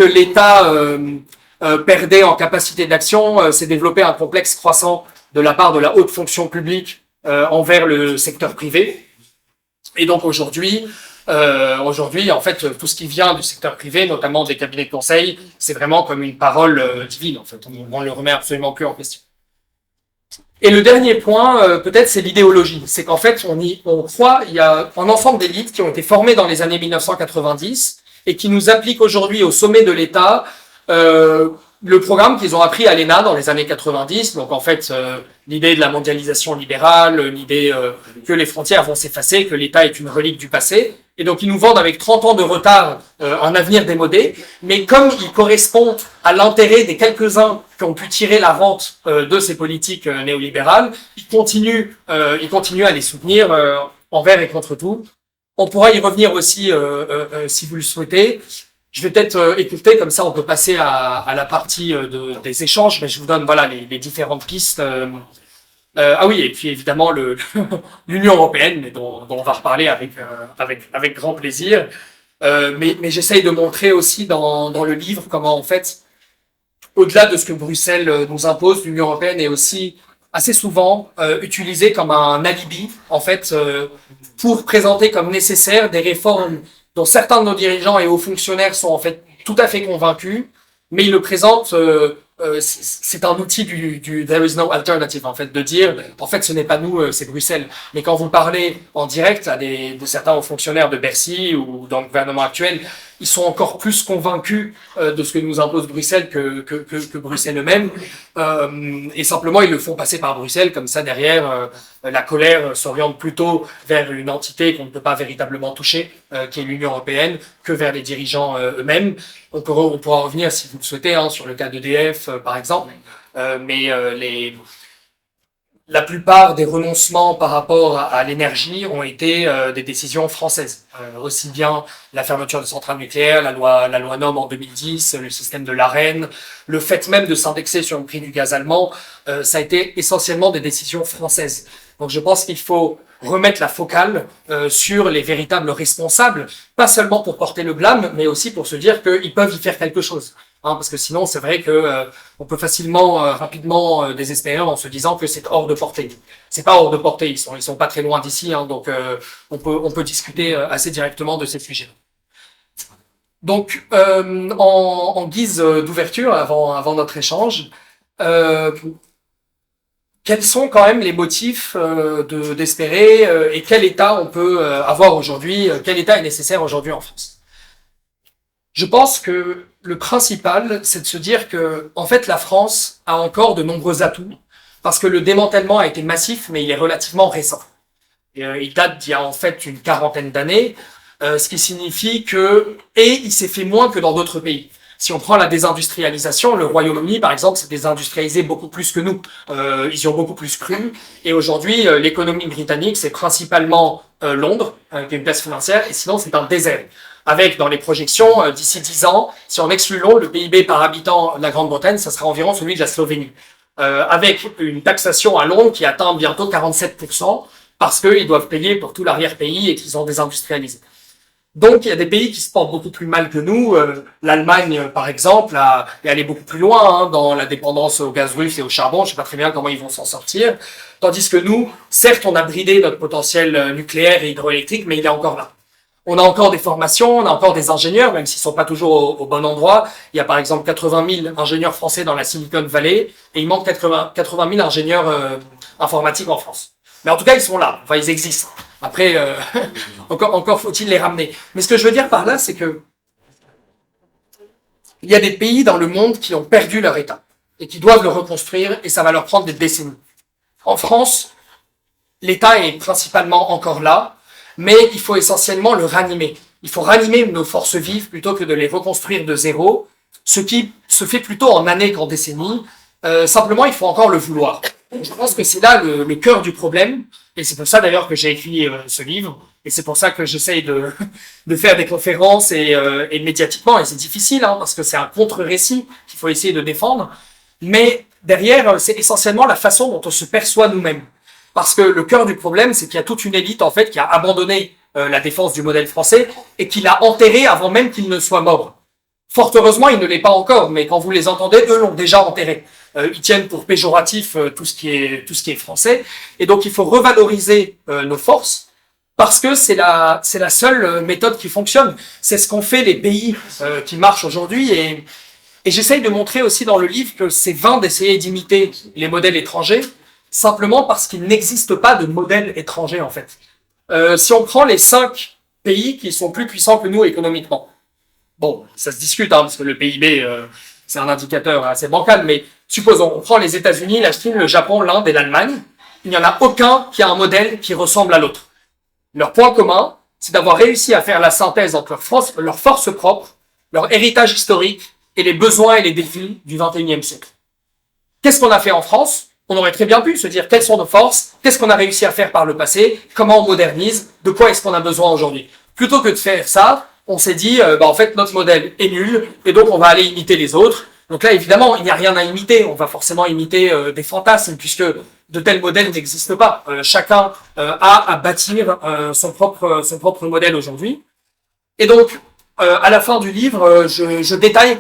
l'État perdait en capacité d'action, s'est développé un complexe croissant de la part de la haute fonction publique envers le secteur privé. Et donc aujourd'hui, en fait, tout ce qui vient du secteur privé, notamment des cabinets de conseil, c'est vraiment comme une parole divine. En fait, on le remet absolument plus en question. Et le dernier point, peut-être, c'est l'idéologie. C'est qu'en fait, on croit, il y a un ensemble d'élites qui ont été formées dans les années 1990 et qui nous appliquent aujourd'hui au sommet de l'État le programme qu'ils ont appris à l'ENA dans les années 90. Donc en fait, l'idée de la mondialisation libérale, l'idée que les frontières vont s'effacer, que l'État est une relique du passé. Et donc ils nous vendent avec 30 ans de retard un avenir démodé. Mais comme il correspond à l'intérêt des quelques-uns qui ont pu tirer la rente de ces politiques néolibérales, ils continuent à les soutenir envers et contre tout. On pourra y revenir aussi si vous le souhaitez. Je vais peut-être écouter, comme ça on peut passer à la partie des échanges, mais je vous donne voilà les différentes pistes. Ah oui, et puis évidemment l'Union européenne, mais dont on va reparler avec grand plaisir. Mais j'essaye de montrer aussi dans le livre comment en fait, au-delà de ce que Bruxelles nous impose, l'Union européenne est aussi assez souvent utilisée comme un alibi en fait pour présenter comme nécessaires des réformes dont certains de nos dirigeants et hauts fonctionnaires sont en fait tout à fait convaincus, mais ils le présentent, c'est un outil du there is no alternative, en fait, de dire, en fait, ce n'est pas nous, c'est Bruxelles. Mais quand vous parlez en direct à de certains hauts fonctionnaires de Bercy ou dans le gouvernement actuel, ils sont encore plus convaincus de ce que nous impose Bruxelles que Bruxelles eux-mêmes. Et simplement, ils le font passer par Bruxelles, comme ça, derrière, la colère s'oriente plutôt vers une entité qu'on ne peut pas véritablement toucher, qui est l'Union européenne, que vers les dirigeants eux-mêmes. On pourra revenir, si vous le souhaitez, sur le cas d'EDF, par exemple. La plupart des renoncements par rapport à l'énergie ont été des décisions françaises. Aussi bien la fermeture de centrales nucléaires, la loi NOM en 2010, le système de l'Arenh, le fait même de s'indexer sur le prix du gaz allemand, ça a été essentiellement des décisions françaises. Donc je pense qu'il faut remettre la focale sur les véritables responsables, pas seulement pour porter le blâme, mais aussi pour se dire qu'ils peuvent y faire quelque chose. Parce que sinon, c'est vrai que on peut facilement, rapidement désespérer en se disant que c'est hors de portée. C'est pas hors de portée, ils sont pas très loin d'ici, donc on peut discuter assez directement de ces sujets. Donc, en guise d'ouverture, avant notre échange, quels sont quand même les motifs d'espérer et quel État on peut avoir aujourd'hui, quel État est nécessaire aujourd'hui en France? Je pense que le principal, c'est de se dire que, en fait, la France a encore de nombreux atouts, parce que le démantèlement a été massif, mais il est relativement récent. Il date d'il y a en fait une quarantaine d'années, ce qui signifie il s'est fait moins que dans d'autres pays. Si on prend la désindustrialisation, le Royaume-Uni, par exemple, s'est désindustrialisé beaucoup plus que nous. Ils y ont beaucoup plus cru. Et aujourd'hui, l'économie britannique, c'est principalement Londres, qui est une place financière, et sinon, c'est un désert. Avec, dans les projections, d'ici 10 ans, si on exclut Londres, le PIB par habitant de la Grande-Bretagne, ça sera environ celui de la Slovénie. Avec une taxation à Londres qui atteint bientôt 47%, parce qu'ils doivent payer pour tout l'arrière-pays et qu'ils ont désindustrialisé. Donc, il y a des pays qui se portent beaucoup plus mal que nous. L'Allemagne, par exemple, est allée beaucoup plus loin dans la dépendance au gaz russe et au charbon. Je sais pas très bien comment ils vont s'en sortir. Tandis que nous, certes, on a bridé notre potentiel nucléaire et hydroélectrique, mais il est encore là. On a encore des formations, on a encore des ingénieurs, même s'ils sont pas toujours au bon endroit. Il y a par exemple 80 000 ingénieurs français dans la Silicon Valley et il manque 80 000 ingénieurs informatiques en France. Mais en tout cas, ils sont là. Enfin, ils existent. Après, encore faut-il les ramener. Mais ce que je veux dire par là, c'est que il y a des pays dans le monde qui ont perdu leur État et qui doivent le reconstruire et ça va leur prendre des décennies. En France, l'État est principalement encore là, mais il faut essentiellement le ranimer. Il faut ranimer nos forces vives plutôt que de les reconstruire de zéro, ce qui se fait plutôt en années qu'en décennies. Simplement, il faut encore le vouloir. Je pense que c'est là le cœur du problème, et c'est pour ça d'ailleurs que j'ai écrit ce livre, et c'est pour ça que j'essaye de faire des conférences et médiatiquement, et c'est difficile, parce que c'est un contre-récit qu'il faut essayer de défendre, mais derrière, c'est essentiellement la façon dont on se perçoit nous-mêmes. Parce que le cœur du problème, c'est qu'il y a toute une élite, en fait, qui a abandonné la défense du modèle français et qui l'a enterré avant même qu'il ne soit mort. Fort heureusement, il ne l'est pas encore, mais quand vous les entendez, eux l'ont déjà enterré. Ils tiennent pour péjoratif tout ce qui est français. Et donc, il faut revaloriser nos forces parce que c'est la seule méthode qui fonctionne. C'est ce qu'ont fait les pays qui marchent aujourd'hui. Et j'essaye de montrer aussi dans le livre que c'est vain d'essayer d'imiter les modèles étrangers, simplement parce qu'il n'existe pas de modèle étranger, en fait. Si on prend les 5 pays qui sont plus puissants que nous économiquement, bon, ça se discute, parce que le PIB, c'est un indicateur assez bancal, mais supposons, on prend les États-Unis, la Chine, le Japon, l'Inde et l'Allemagne. Il n'y en a aucun qui a un modèle qui ressemble à l'autre. Leur point commun, c'est d'avoir réussi à faire la synthèse entre leurs forces propres, leur héritage historique et les besoins et les défis du XXIe siècle. Qu'est-ce qu'on a fait en France? On aurait très bien pu se dire quelles sont nos forces, qu'est-ce qu'on a réussi à faire par le passé, comment on modernise, de quoi est-ce qu'on a besoin aujourd'hui. Plutôt que de faire ça, on s'est dit, en fait, notre modèle est nul, et donc on va aller imiter les autres. Donc là, évidemment, il n'y a rien à imiter. On va forcément imiter des fantasmes, puisque de tels modèles n'existent pas. Chacun a à bâtir son propre modèle aujourd'hui. Et donc, à la fin du livre, je détaille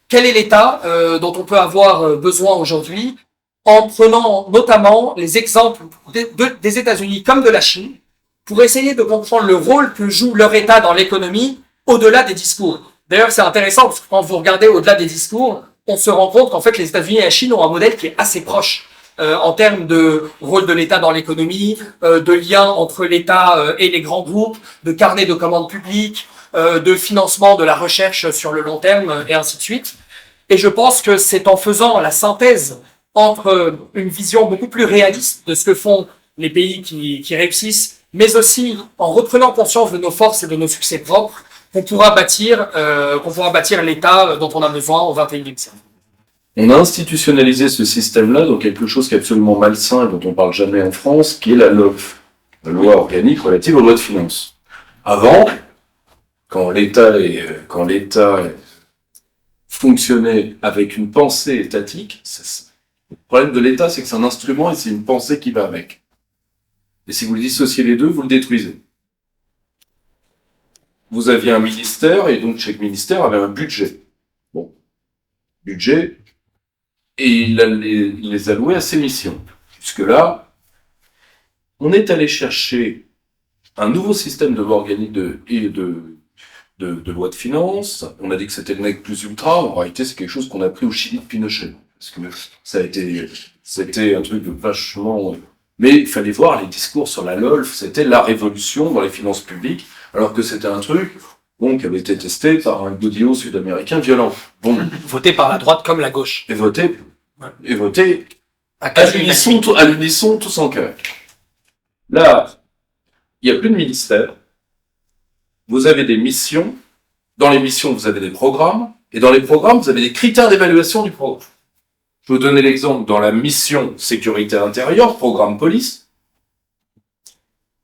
quel est l'état dont on peut avoir besoin aujourd'hui, en prenant notamment les exemples des États-Unis comme de la Chine, pour essayer de comprendre le rôle que joue leur État dans l'économie au-delà des discours. D'ailleurs, c'est intéressant parce que quand vous regardez au-delà des discours, on se rend compte qu'en fait, les États-Unis et la Chine ont un modèle qui est assez proche en termes de rôle de l'État dans l'économie, de lien entre l'État et les grands groupes, de carnet de commandes publiques, de financement de la recherche sur le long terme et ainsi de suite. Et je pense que c'est en faisant la synthèse entre une vision beaucoup plus réaliste de ce que font les pays qui réussissent, mais aussi en reprenant conscience de nos forces et de nos succès propres, qu'on pourra bâtir l'État dont on a besoin au XXIe siècle. On a institutionnalisé ce système-là dans quelque chose qui est absolument malsain et dont on parle jamais en France, qui est la LOLF, la loi organique relative aux lois de finances. Avant, quand l'État fonctionnait avec une pensée étatique, le problème de l'État, c'est que c'est un instrument et c'est une pensée qui va avec. Et si vous dissociez les deux, vous le détruisez. Vous aviez un ministère, et donc chaque ministère avait un budget. Bon. Budget, et il les allouait à ses missions. Jusque-là, on est allé chercher un nouveau système de loi organique de loi de finances. On a dit que c'était le nec plus ultra. En réalité, c'est quelque chose qu'on a pris au Chili de Pinochet. Parce que c'était un truc de vachement... Mais il fallait voir les discours sur la LOLF, c'était la révolution dans les finances publiques, alors que c'était un truc qui avait été testé par un godillot sud-américain violent. Bon. Voté par la droite comme la gauche. Et voté à l'unisson, tous en cœur. Là, il n'y a plus de ministère. Vous avez des missions. Dans les missions, vous avez des programmes. Et dans les programmes, vous avez des critères d'évaluation du programme. Je vais vous donner l'exemple dans la mission sécurité intérieure, programme police.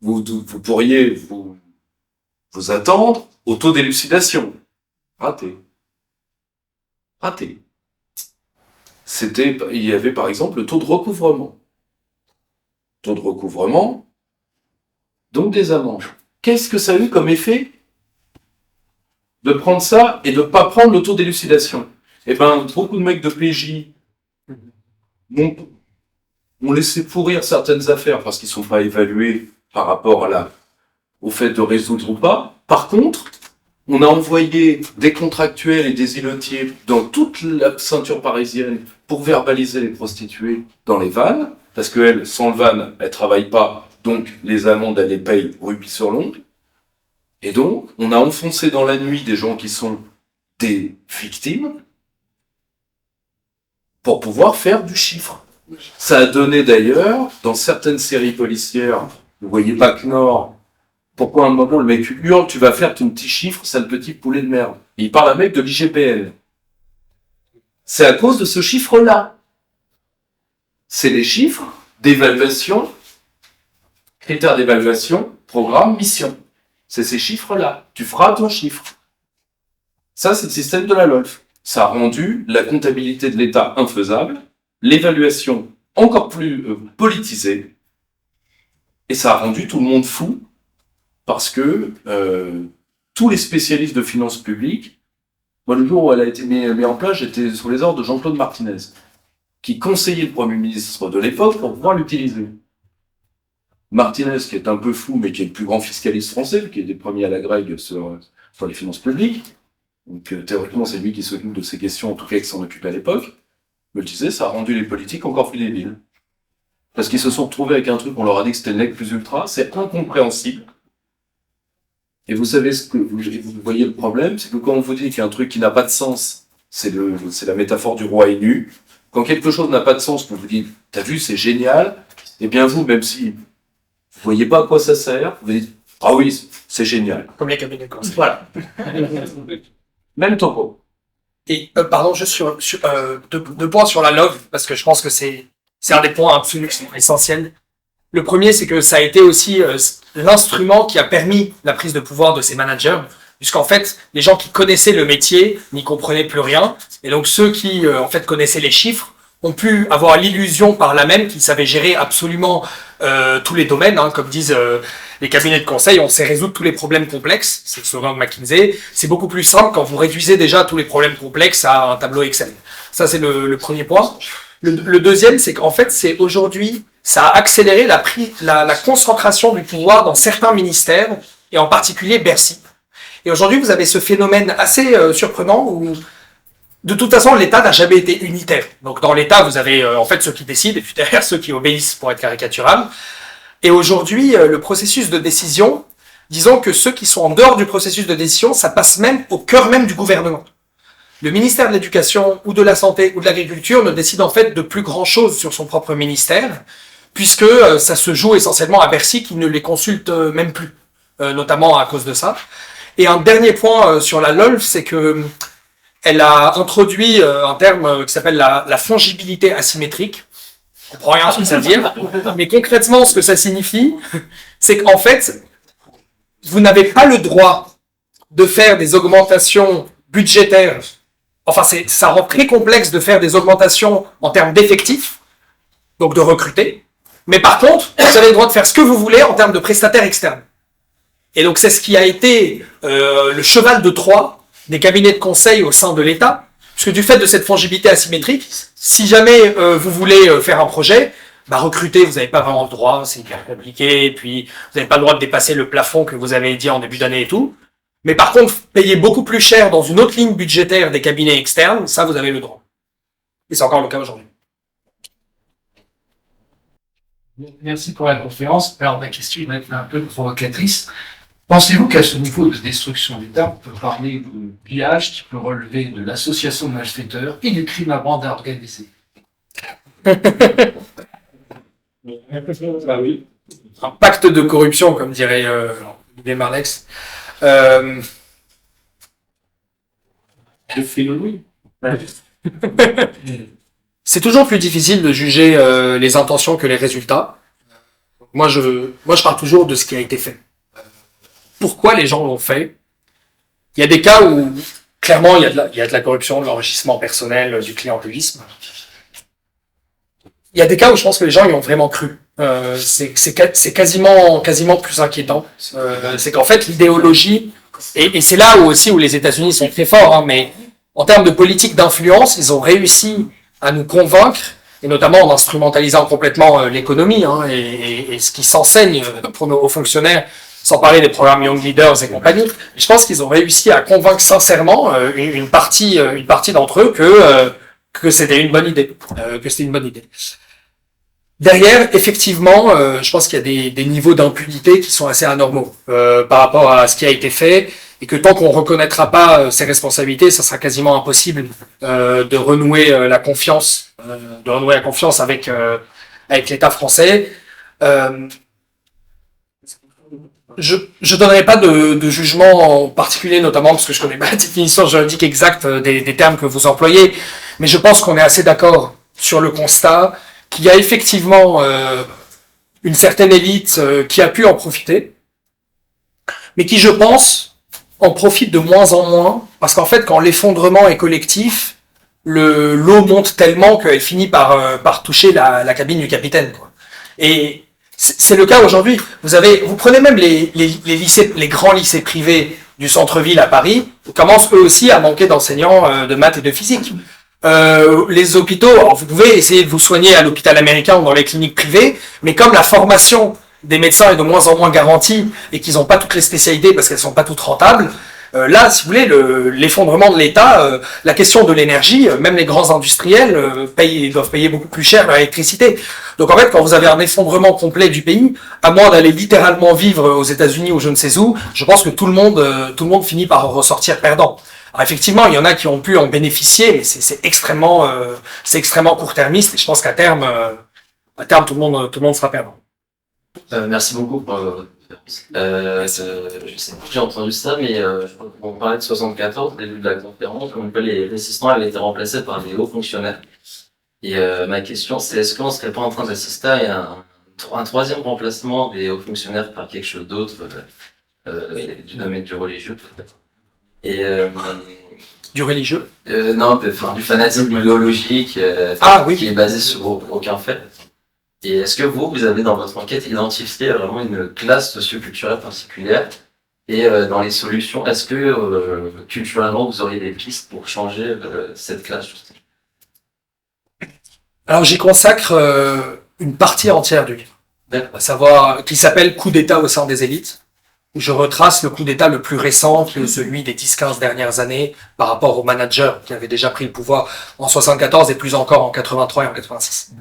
Vous pourriez vous attendre au taux d'élucidation. Raté. Il y avait par exemple le taux de recouvrement. Taux de recouvrement, donc des amendes. Qu'est-ce que ça a eu comme effet de prendre ça et de ne pas prendre le taux d'élucidation? Eh ben, beaucoup de mecs de PJ ont laissé pourrir certaines affaires parce qu'ils ne sont pas évalués par rapport au fait de résoudre ou pas. Par contre, on a envoyé des contractuels et des îlotiers dans toute la ceinture parisienne pour verbaliser les prostituées dans les vannes, parce qu'elles, sans le van, elles travaillent pas, donc les amendes, elles les payent rubis sur l'ongle. Et donc, on a enfoncé dans la nuit des gens qui sont des victimes pour pouvoir faire du chiffre. Ça a donné d'ailleurs, dans certaines séries policières, vous voyez Bac Nord, pourquoi à un moment le mec hurle, tu vas faire ton petit chiffre, sale petit poulet de merde. Et il parle à un mec de l'IGPN. C'est à cause de ce chiffre-là. C'est les chiffres d'évaluation, critères d'évaluation, programme, mission. C'est ces chiffres-là. Tu feras ton chiffre. Ça, c'est le système de la LOLF. Ça a rendu la comptabilité de l'État infaisable, l'évaluation encore plus politisée, et ça a rendu tout le monde fou, parce que tous les spécialistes de finances publiques, moi le jour où elle a été mise en place, j'étais sous les ordres de Jean-Claude Martinez, qui conseillait le Premier ministre de l'époque pour pouvoir l'utiliser. Martinez, qui est un peu fou, mais qui est le plus grand fiscaliste français, qui est des premiers à la grègue sur les finances publiques, donc théoriquement c'est lui qui s'occupe de ces questions, en tout cas qui s'en occupait à l'époque, me le disait, ça a rendu les politiques encore plus débiles. Parce qu'ils se sont retrouvés avec un truc, on leur a dit que c'était le nec plus ultra, c'est incompréhensible. Et vous savez vous voyez le problème, c'est que quand on vous dit qu'il y a un truc qui n'a pas de sens, c'est la métaphore du roi est nu. Quand quelque chose n'a pas de sens, qu'on vous dit, t'as vu, c'est génial, eh bien vous, même si vous voyez pas à quoi ça sert, vous dites, ah oui, c'est génial. Comme les cabinets de conseil. Voilà. Même topo. Et pardon, juste sur deux points sur la LOV, parce que je pense que c'est un des points absolument essentiels. Le premier, c'est que ça a été aussi l'instrument qui a permis la prise de pouvoir de ces managers, puisqu'en fait, les gens qui connaissaient le métier n'y comprenaient plus rien, et donc ceux qui en fait connaissaient les chiffres ont pu avoir l'illusion par là même qu'ils savaient gérer absolument tous les domaines, hein, comme disent les cabinets de conseil, on sait résoudre tous les problèmes complexes, c'est le slogan de McKinsey. C'est beaucoup plus simple quand vous réduisez déjà tous les problèmes complexes à un tableau Excel. Ça, c'est le premier point. Le deuxième, c'est qu'en fait, c'est aujourd'hui, ça a accéléré la concentration du pouvoir dans certains ministères, et en particulier Bercy. Et aujourd'hui, vous avez ce phénomène assez surprenant où, de toute façon, l'État n'a jamais été unitaire. Donc, dans l'État, vous avez en fait ceux qui décident, et puis derrière ceux qui obéissent pour être caricatural. Et aujourd'hui, le processus de décision, disons que ceux qui sont en dehors du processus de décision, ça passe même au cœur même du gouvernement. Le ministère de l'Éducation ou de la Santé ou de l'Agriculture ne décide en fait de plus grand-chose sur son propre ministère, puisque ça se joue essentiellement à Bercy qui ne les consulte même plus, notamment à cause de ça. Et un dernier point sur la LOLF, c'est que elle a introduit un terme qui s'appelle la fongibilité asymétrique. Je comprends rien à ce que ça veut dire, mais concrètement, ce que ça signifie, c'est qu'en fait, vous n'avez pas le droit de faire des augmentations budgétaires. Enfin, ça rend très complexe de faire des augmentations en termes d'effectifs, donc de recruter. Mais par contre, vous avez le droit de faire ce que vous voulez en termes de prestataires externes. Et donc, c'est ce qui a été le cheval de Troie des cabinets de conseil au sein de l'État. Parce que du fait de cette fongibilité asymétrique, si jamais vous voulez faire un projet, recruter, vous n'avez pas vraiment le droit, c'est hyper compliqué, et puis vous n'avez pas le droit de dépasser le plafond que vous avez dit en début d'année et tout. Mais par contre, payer beaucoup plus cher dans une autre ligne budgétaire des cabinets externes, ça, vous avez le droit. Et c'est encore le cas aujourd'hui. Merci pour la conférence. Alors, ma question va être un peu provocatrice. Pensez-vous qu'à ce niveau de destruction d'État, on peut parler de pillage qui peut relever de l'association de malfaiteurs et du crime à bande organisée? Bah oui. Un pacte de corruption, comme dirait Olivier Marlex. C'est toujours plus difficile de juger les intentions que les résultats. Moi, je parle toujours de ce qui a été fait. Pourquoi les gens l'ont fait? Il y a des cas où, clairement, il y a de la corruption, de l'enrichissement personnel, du clientélisme. Il y a des cas où je pense que les gens y ont vraiment cru. C'est quasiment plus inquiétant. C'est qu'en fait, l'idéologie, et c'est là où aussi où les États-Unis sont très forts, hein, mais en termes de politique d'influence, ils ont réussi à nous convaincre, et notamment en instrumentalisant complètement l'économie, hein, et ce qui s'enseigne pour nos hauts fonctionnaires, sans parler des programmes Young Leaders et compagnie. Je pense qu'ils ont réussi à convaincre sincèrement une partie d'entre eux que c'était une bonne idée, Derrière, effectivement, je pense qu'il y a des niveaux d'impunité qui sont assez anormaux par rapport à ce qui a été fait, et que tant qu'on reconnaîtra pas ses responsabilités, ça sera quasiment impossible de renouer la confiance, avec l'État français. Je donnerai pas de jugement en particulier, notamment parce que je connais pas la définition juridique exacte des termes que vous employez, mais je pense qu'on est assez d'accord sur le constat qu'il y a effectivement une certaine élite qui a pu en profiter, mais qui, je pense, en profite de moins en moins, parce qu'en fait, quand l'effondrement est collectif, l'eau monte tellement qu'elle finit par toucher la cabine du capitaine, quoi. Et c'est le cas aujourd'hui. Vous prenez même les lycées, les grands lycées privés du centre-ville à Paris, commencent eux aussi à manquer d'enseignants de maths et de physique. Les hôpitaux, alors vous pouvez essayer de vous soigner à l'hôpital américain ou dans les cliniques privées, mais comme la formation des médecins est de moins en moins garantie et qu'ils n'ont pas toutes les spécialités parce qu'elles sont pas toutes rentables, là, si vous voulez, l'effondrement de l'État, la question de l'énergie, même les grands industriels doivent payer beaucoup plus cher leur électricité. Donc en fait, quand vous avez un effondrement complet du pays, à moins d'aller littéralement vivre aux États-Unis ou je ne sais où, je pense que tout le monde finit par ressortir perdant. Alors effectivement, il y en a qui ont pu en bénéficier, mais c'est extrêmement court-termiste, et je pense qu'à terme, tout le monde sera perdant. Merci beaucoup pour votre conférence. Je sais pas si j'ai entendu ça, mais on parlait de 74, au début de la conférence, comme les résistants avaient été remplacés par des hauts fonctionnaires. Et ma question, c'est est-ce qu'on serait pas en train d'assister à un troisième remplacement des hauts fonctionnaires par quelque chose d'autre, du domaine du religieux peut-être? Et Du religieux? Non, enfin, du fanatisme idéologique Oui. qui est basé sur aucun fait. Et est-ce que vous avez dans votre enquête identifié vraiment une classe socioculturelle particulière? Et dans les solutions, est-ce que culturellement vous auriez des pistes pour changer cette classe justement? Alors j'y consacre une partie entière du livre, D'accord. à savoir qui s'appelle Coup d'État au sein des élites, où je retrace le coup d'État le plus récent, qui est celui des 10-15 dernières années, par rapport aux managers qui avaient déjà pris le pouvoir en 74 et plus encore en 83 et en 86.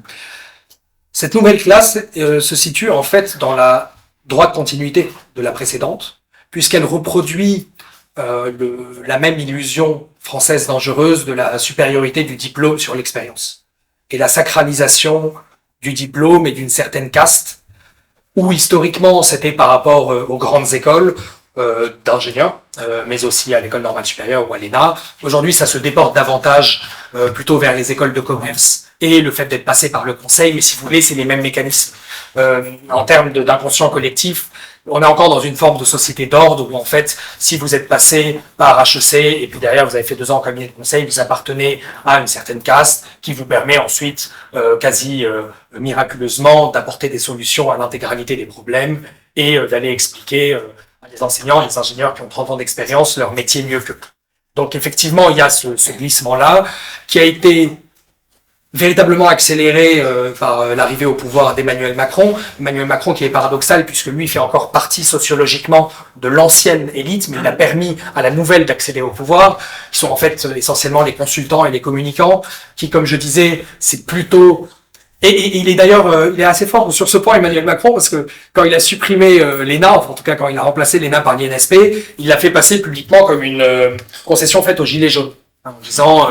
Cette nouvelle classe se situe en fait dans la droite continuité de la précédente, puisqu'elle reproduit la même illusion française dangereuse de la supériorité du diplôme sur l'expérience, et la sacralisation du diplôme et d'une certaine caste, où historiquement c'était par rapport aux grandes écoles d'ingénieurs, mais aussi à l'école normale supérieure ou à l'ENA. Aujourd'hui, ça se déporte davantage plutôt vers les écoles de commerce et le fait d'être passé par le conseil, mais si vous voulez, c'est les mêmes mécanismes. En termes d'inconscient collectif, on est encore dans une forme de société d'ordre où en fait, si vous êtes passé par HEC et puis derrière vous avez fait 2 ans en cabinet de conseil, vous appartenez à une certaine caste qui vous permet ensuite quasi miraculeusement d'apporter des solutions à l'intégralité des problèmes et d'aller expliquer à les enseignants, les ingénieurs qui ont 30 ans d'expérience leur métier mieux qu'eux. Donc effectivement, il y a ce glissement-là qui a été véritablement accéléré par l'arrivée au pouvoir d'Emmanuel Macron. Emmanuel Macron qui est paradoxal puisque lui fait encore partie sociologiquement de l'ancienne élite, mais il a permis à la nouvelle d'accéder au pouvoir, qui sont en fait essentiellement les consultants et les communicants, qui, comme je disais, c'est plutôt... Et il est d'ailleurs, il est assez fort sur ce point, Emmanuel Macron, parce que quand il a supprimé l'ENA, enfin en tout cas quand il a remplacé l'ENA par l'INSP, il l'a fait passer publiquement comme une concession faite aux gilets jaunes, en disant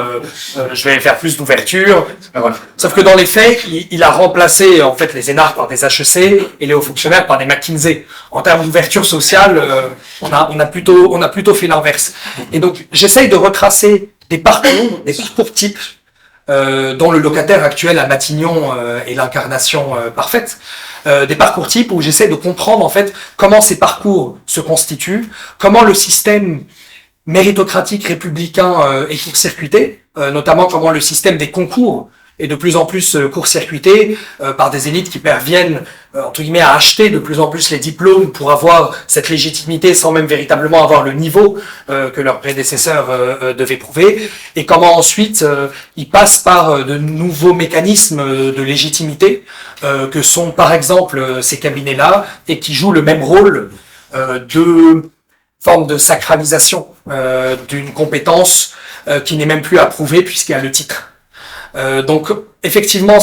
je vais faire plus d'ouverture. Voilà. Sauf que dans les faits, il a remplacé en fait les énarques par des HEC et les hauts fonctionnaires par des McKinsey. En termes d'ouverture sociale, on a plutôt fait l'inverse. Et donc j'essaye de retracer des parcours types dont le locataire actuel à Matignon est l'incarnation parfaite. Des parcours types où j'essaie de comprendre en fait comment ces parcours se constituent, comment le système méritocratique républicain est court-circuité, notamment comment le système des concours est de plus en plus court-circuité par des élites qui parviennent, entre guillemets, à acheter de plus en plus les diplômes pour avoir cette légitimité sans même véritablement avoir le niveau que leurs prédécesseurs devaient prouver, et comment ensuite ils passent par de nouveaux mécanismes de légitimité que sont par exemple ces cabinets-là, et qui jouent le même rôle de forme de sacralisation d'une compétence qui n'est même plus approuvée puisqu'il y a le titre. Donc effectivement,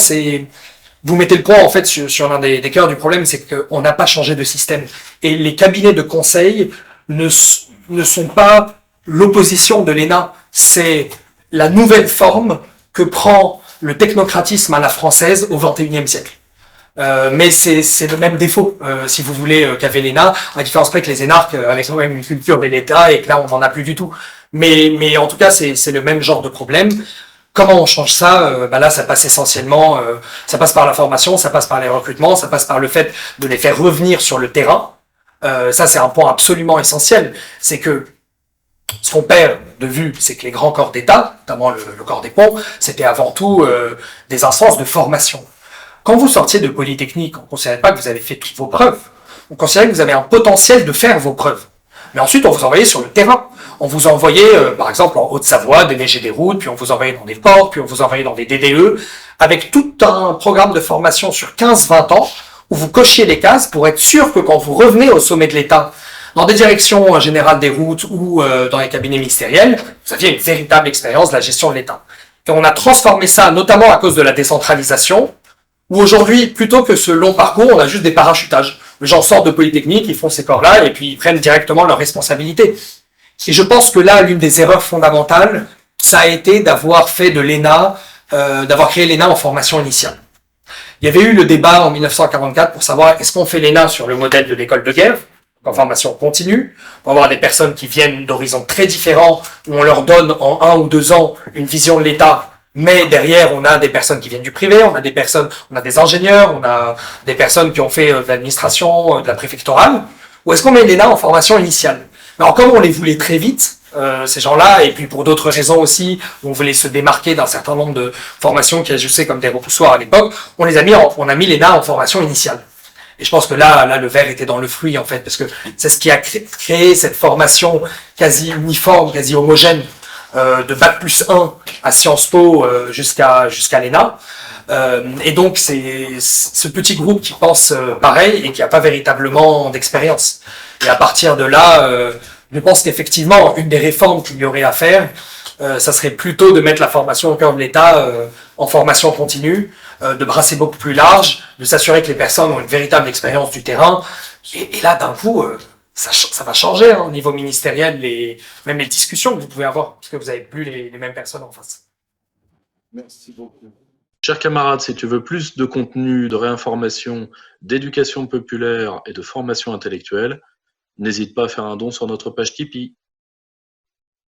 vous mettez le point en fait sur l'un des cœurs du problème, c'est qu'on n'a pas changé de système, et les cabinets de conseil ne sont pas l'opposition de l'ENA, c'est la nouvelle forme que prend le technocratisme à la française au XXIe siècle. Mais c'est le même défaut, si vous voulez, qu'avait l'ENA, à différence près que les énarques avaient quand même une culture de l'État et que là on n'en a plus du tout. Mais en tout cas, c'est le même genre de problème. Comment on change ça? Là, ça passe essentiellement, ça passe par la formation, ça passe par les recrutements, ça passe par le fait de les faire revenir sur le terrain. Ça, c'est un point absolument essentiel. C'est que ce qu'on perd de vue, c'est que les grands corps d'État, notamment le corps des ponts, c'était avant tout des instances de formation. Quand vous sortiez de Polytechnique, on ne considérait pas que vous avez fait toutes vos preuves. On considérait que vous avez un potentiel de faire vos preuves. Mais ensuite, on vous envoyait sur le terrain. On vous envoyait, par exemple, en Haute-Savoie, déneiger des routes, puis on vous envoyait dans des ports, puis on vous envoyait dans des DDE, avec tout un programme de formation sur 15-20 ans, où vous cochiez les cases pour être sûr que quand vous revenez au sommet de l'État, dans des directions générales des routes ou dans les cabinets ministériels, vous aviez une véritable expérience de la gestion de l'État. Et on a transformé ça, notamment à cause de la décentralisation, où aujourd'hui, plutôt que ce long parcours, on a juste des parachutages. Les gens sortent de Polytechnique, ils font ces corps-là, et puis ils prennent directement leurs responsabilités. Et je pense que là, l'une des erreurs fondamentales, ça a été d'avoir fait de l'ENA, d'avoir créé l'ENA en formation initiale. Il y avait eu le débat en 1944 pour savoir est-ce qu'on fait l'ENA sur le modèle de l'école de guerre, en formation continue, pour avoir des personnes qui viennent d'horizons très différents, où on leur donne en 1 ou 2 ans une vision de l'État, mais derrière on a des personnes qui viennent du privé, on a des ingénieurs, on a des personnes qui ont fait de l'administration, de la préfectorale, ou est-ce qu'on met l'ENA en formation initiale? Alors comme on les voulait très vite, ces gens-là, et puis pour d'autres raisons aussi, on voulait se démarquer d'un certain nombre de formations qui agissaient comme des repoussoirs à l'époque, on a mis l'ENA en formation initiale. Et je pense que là, le verre était dans le fruit, en fait, parce que c'est ce qui a créé cette formation quasi uniforme, quasi homogène, de Bac+1 à Sciences Po jusqu'à l'ENA. Et donc, c'est ce petit groupe qui pense pareil et qui n'a pas véritablement d'expérience. Et à partir de là, je pense qu'effectivement, une des réformes qu'il y aurait à faire, ça serait plutôt de mettre la formation au cœur de l'État en formation continue, de brasser beaucoup plus large, de s'assurer que les personnes ont une véritable expérience du terrain. Et là, d'un coup, ça va changer au niveau ministériel, même les discussions que vous pouvez avoir, parce que vous n'avez plus les mêmes personnes en face. Merci beaucoup. Chers camarades, si tu veux plus de contenu, de réinformation, d'éducation populaire et de formation intellectuelle, n'hésite pas à faire un don sur notre page Tipeee.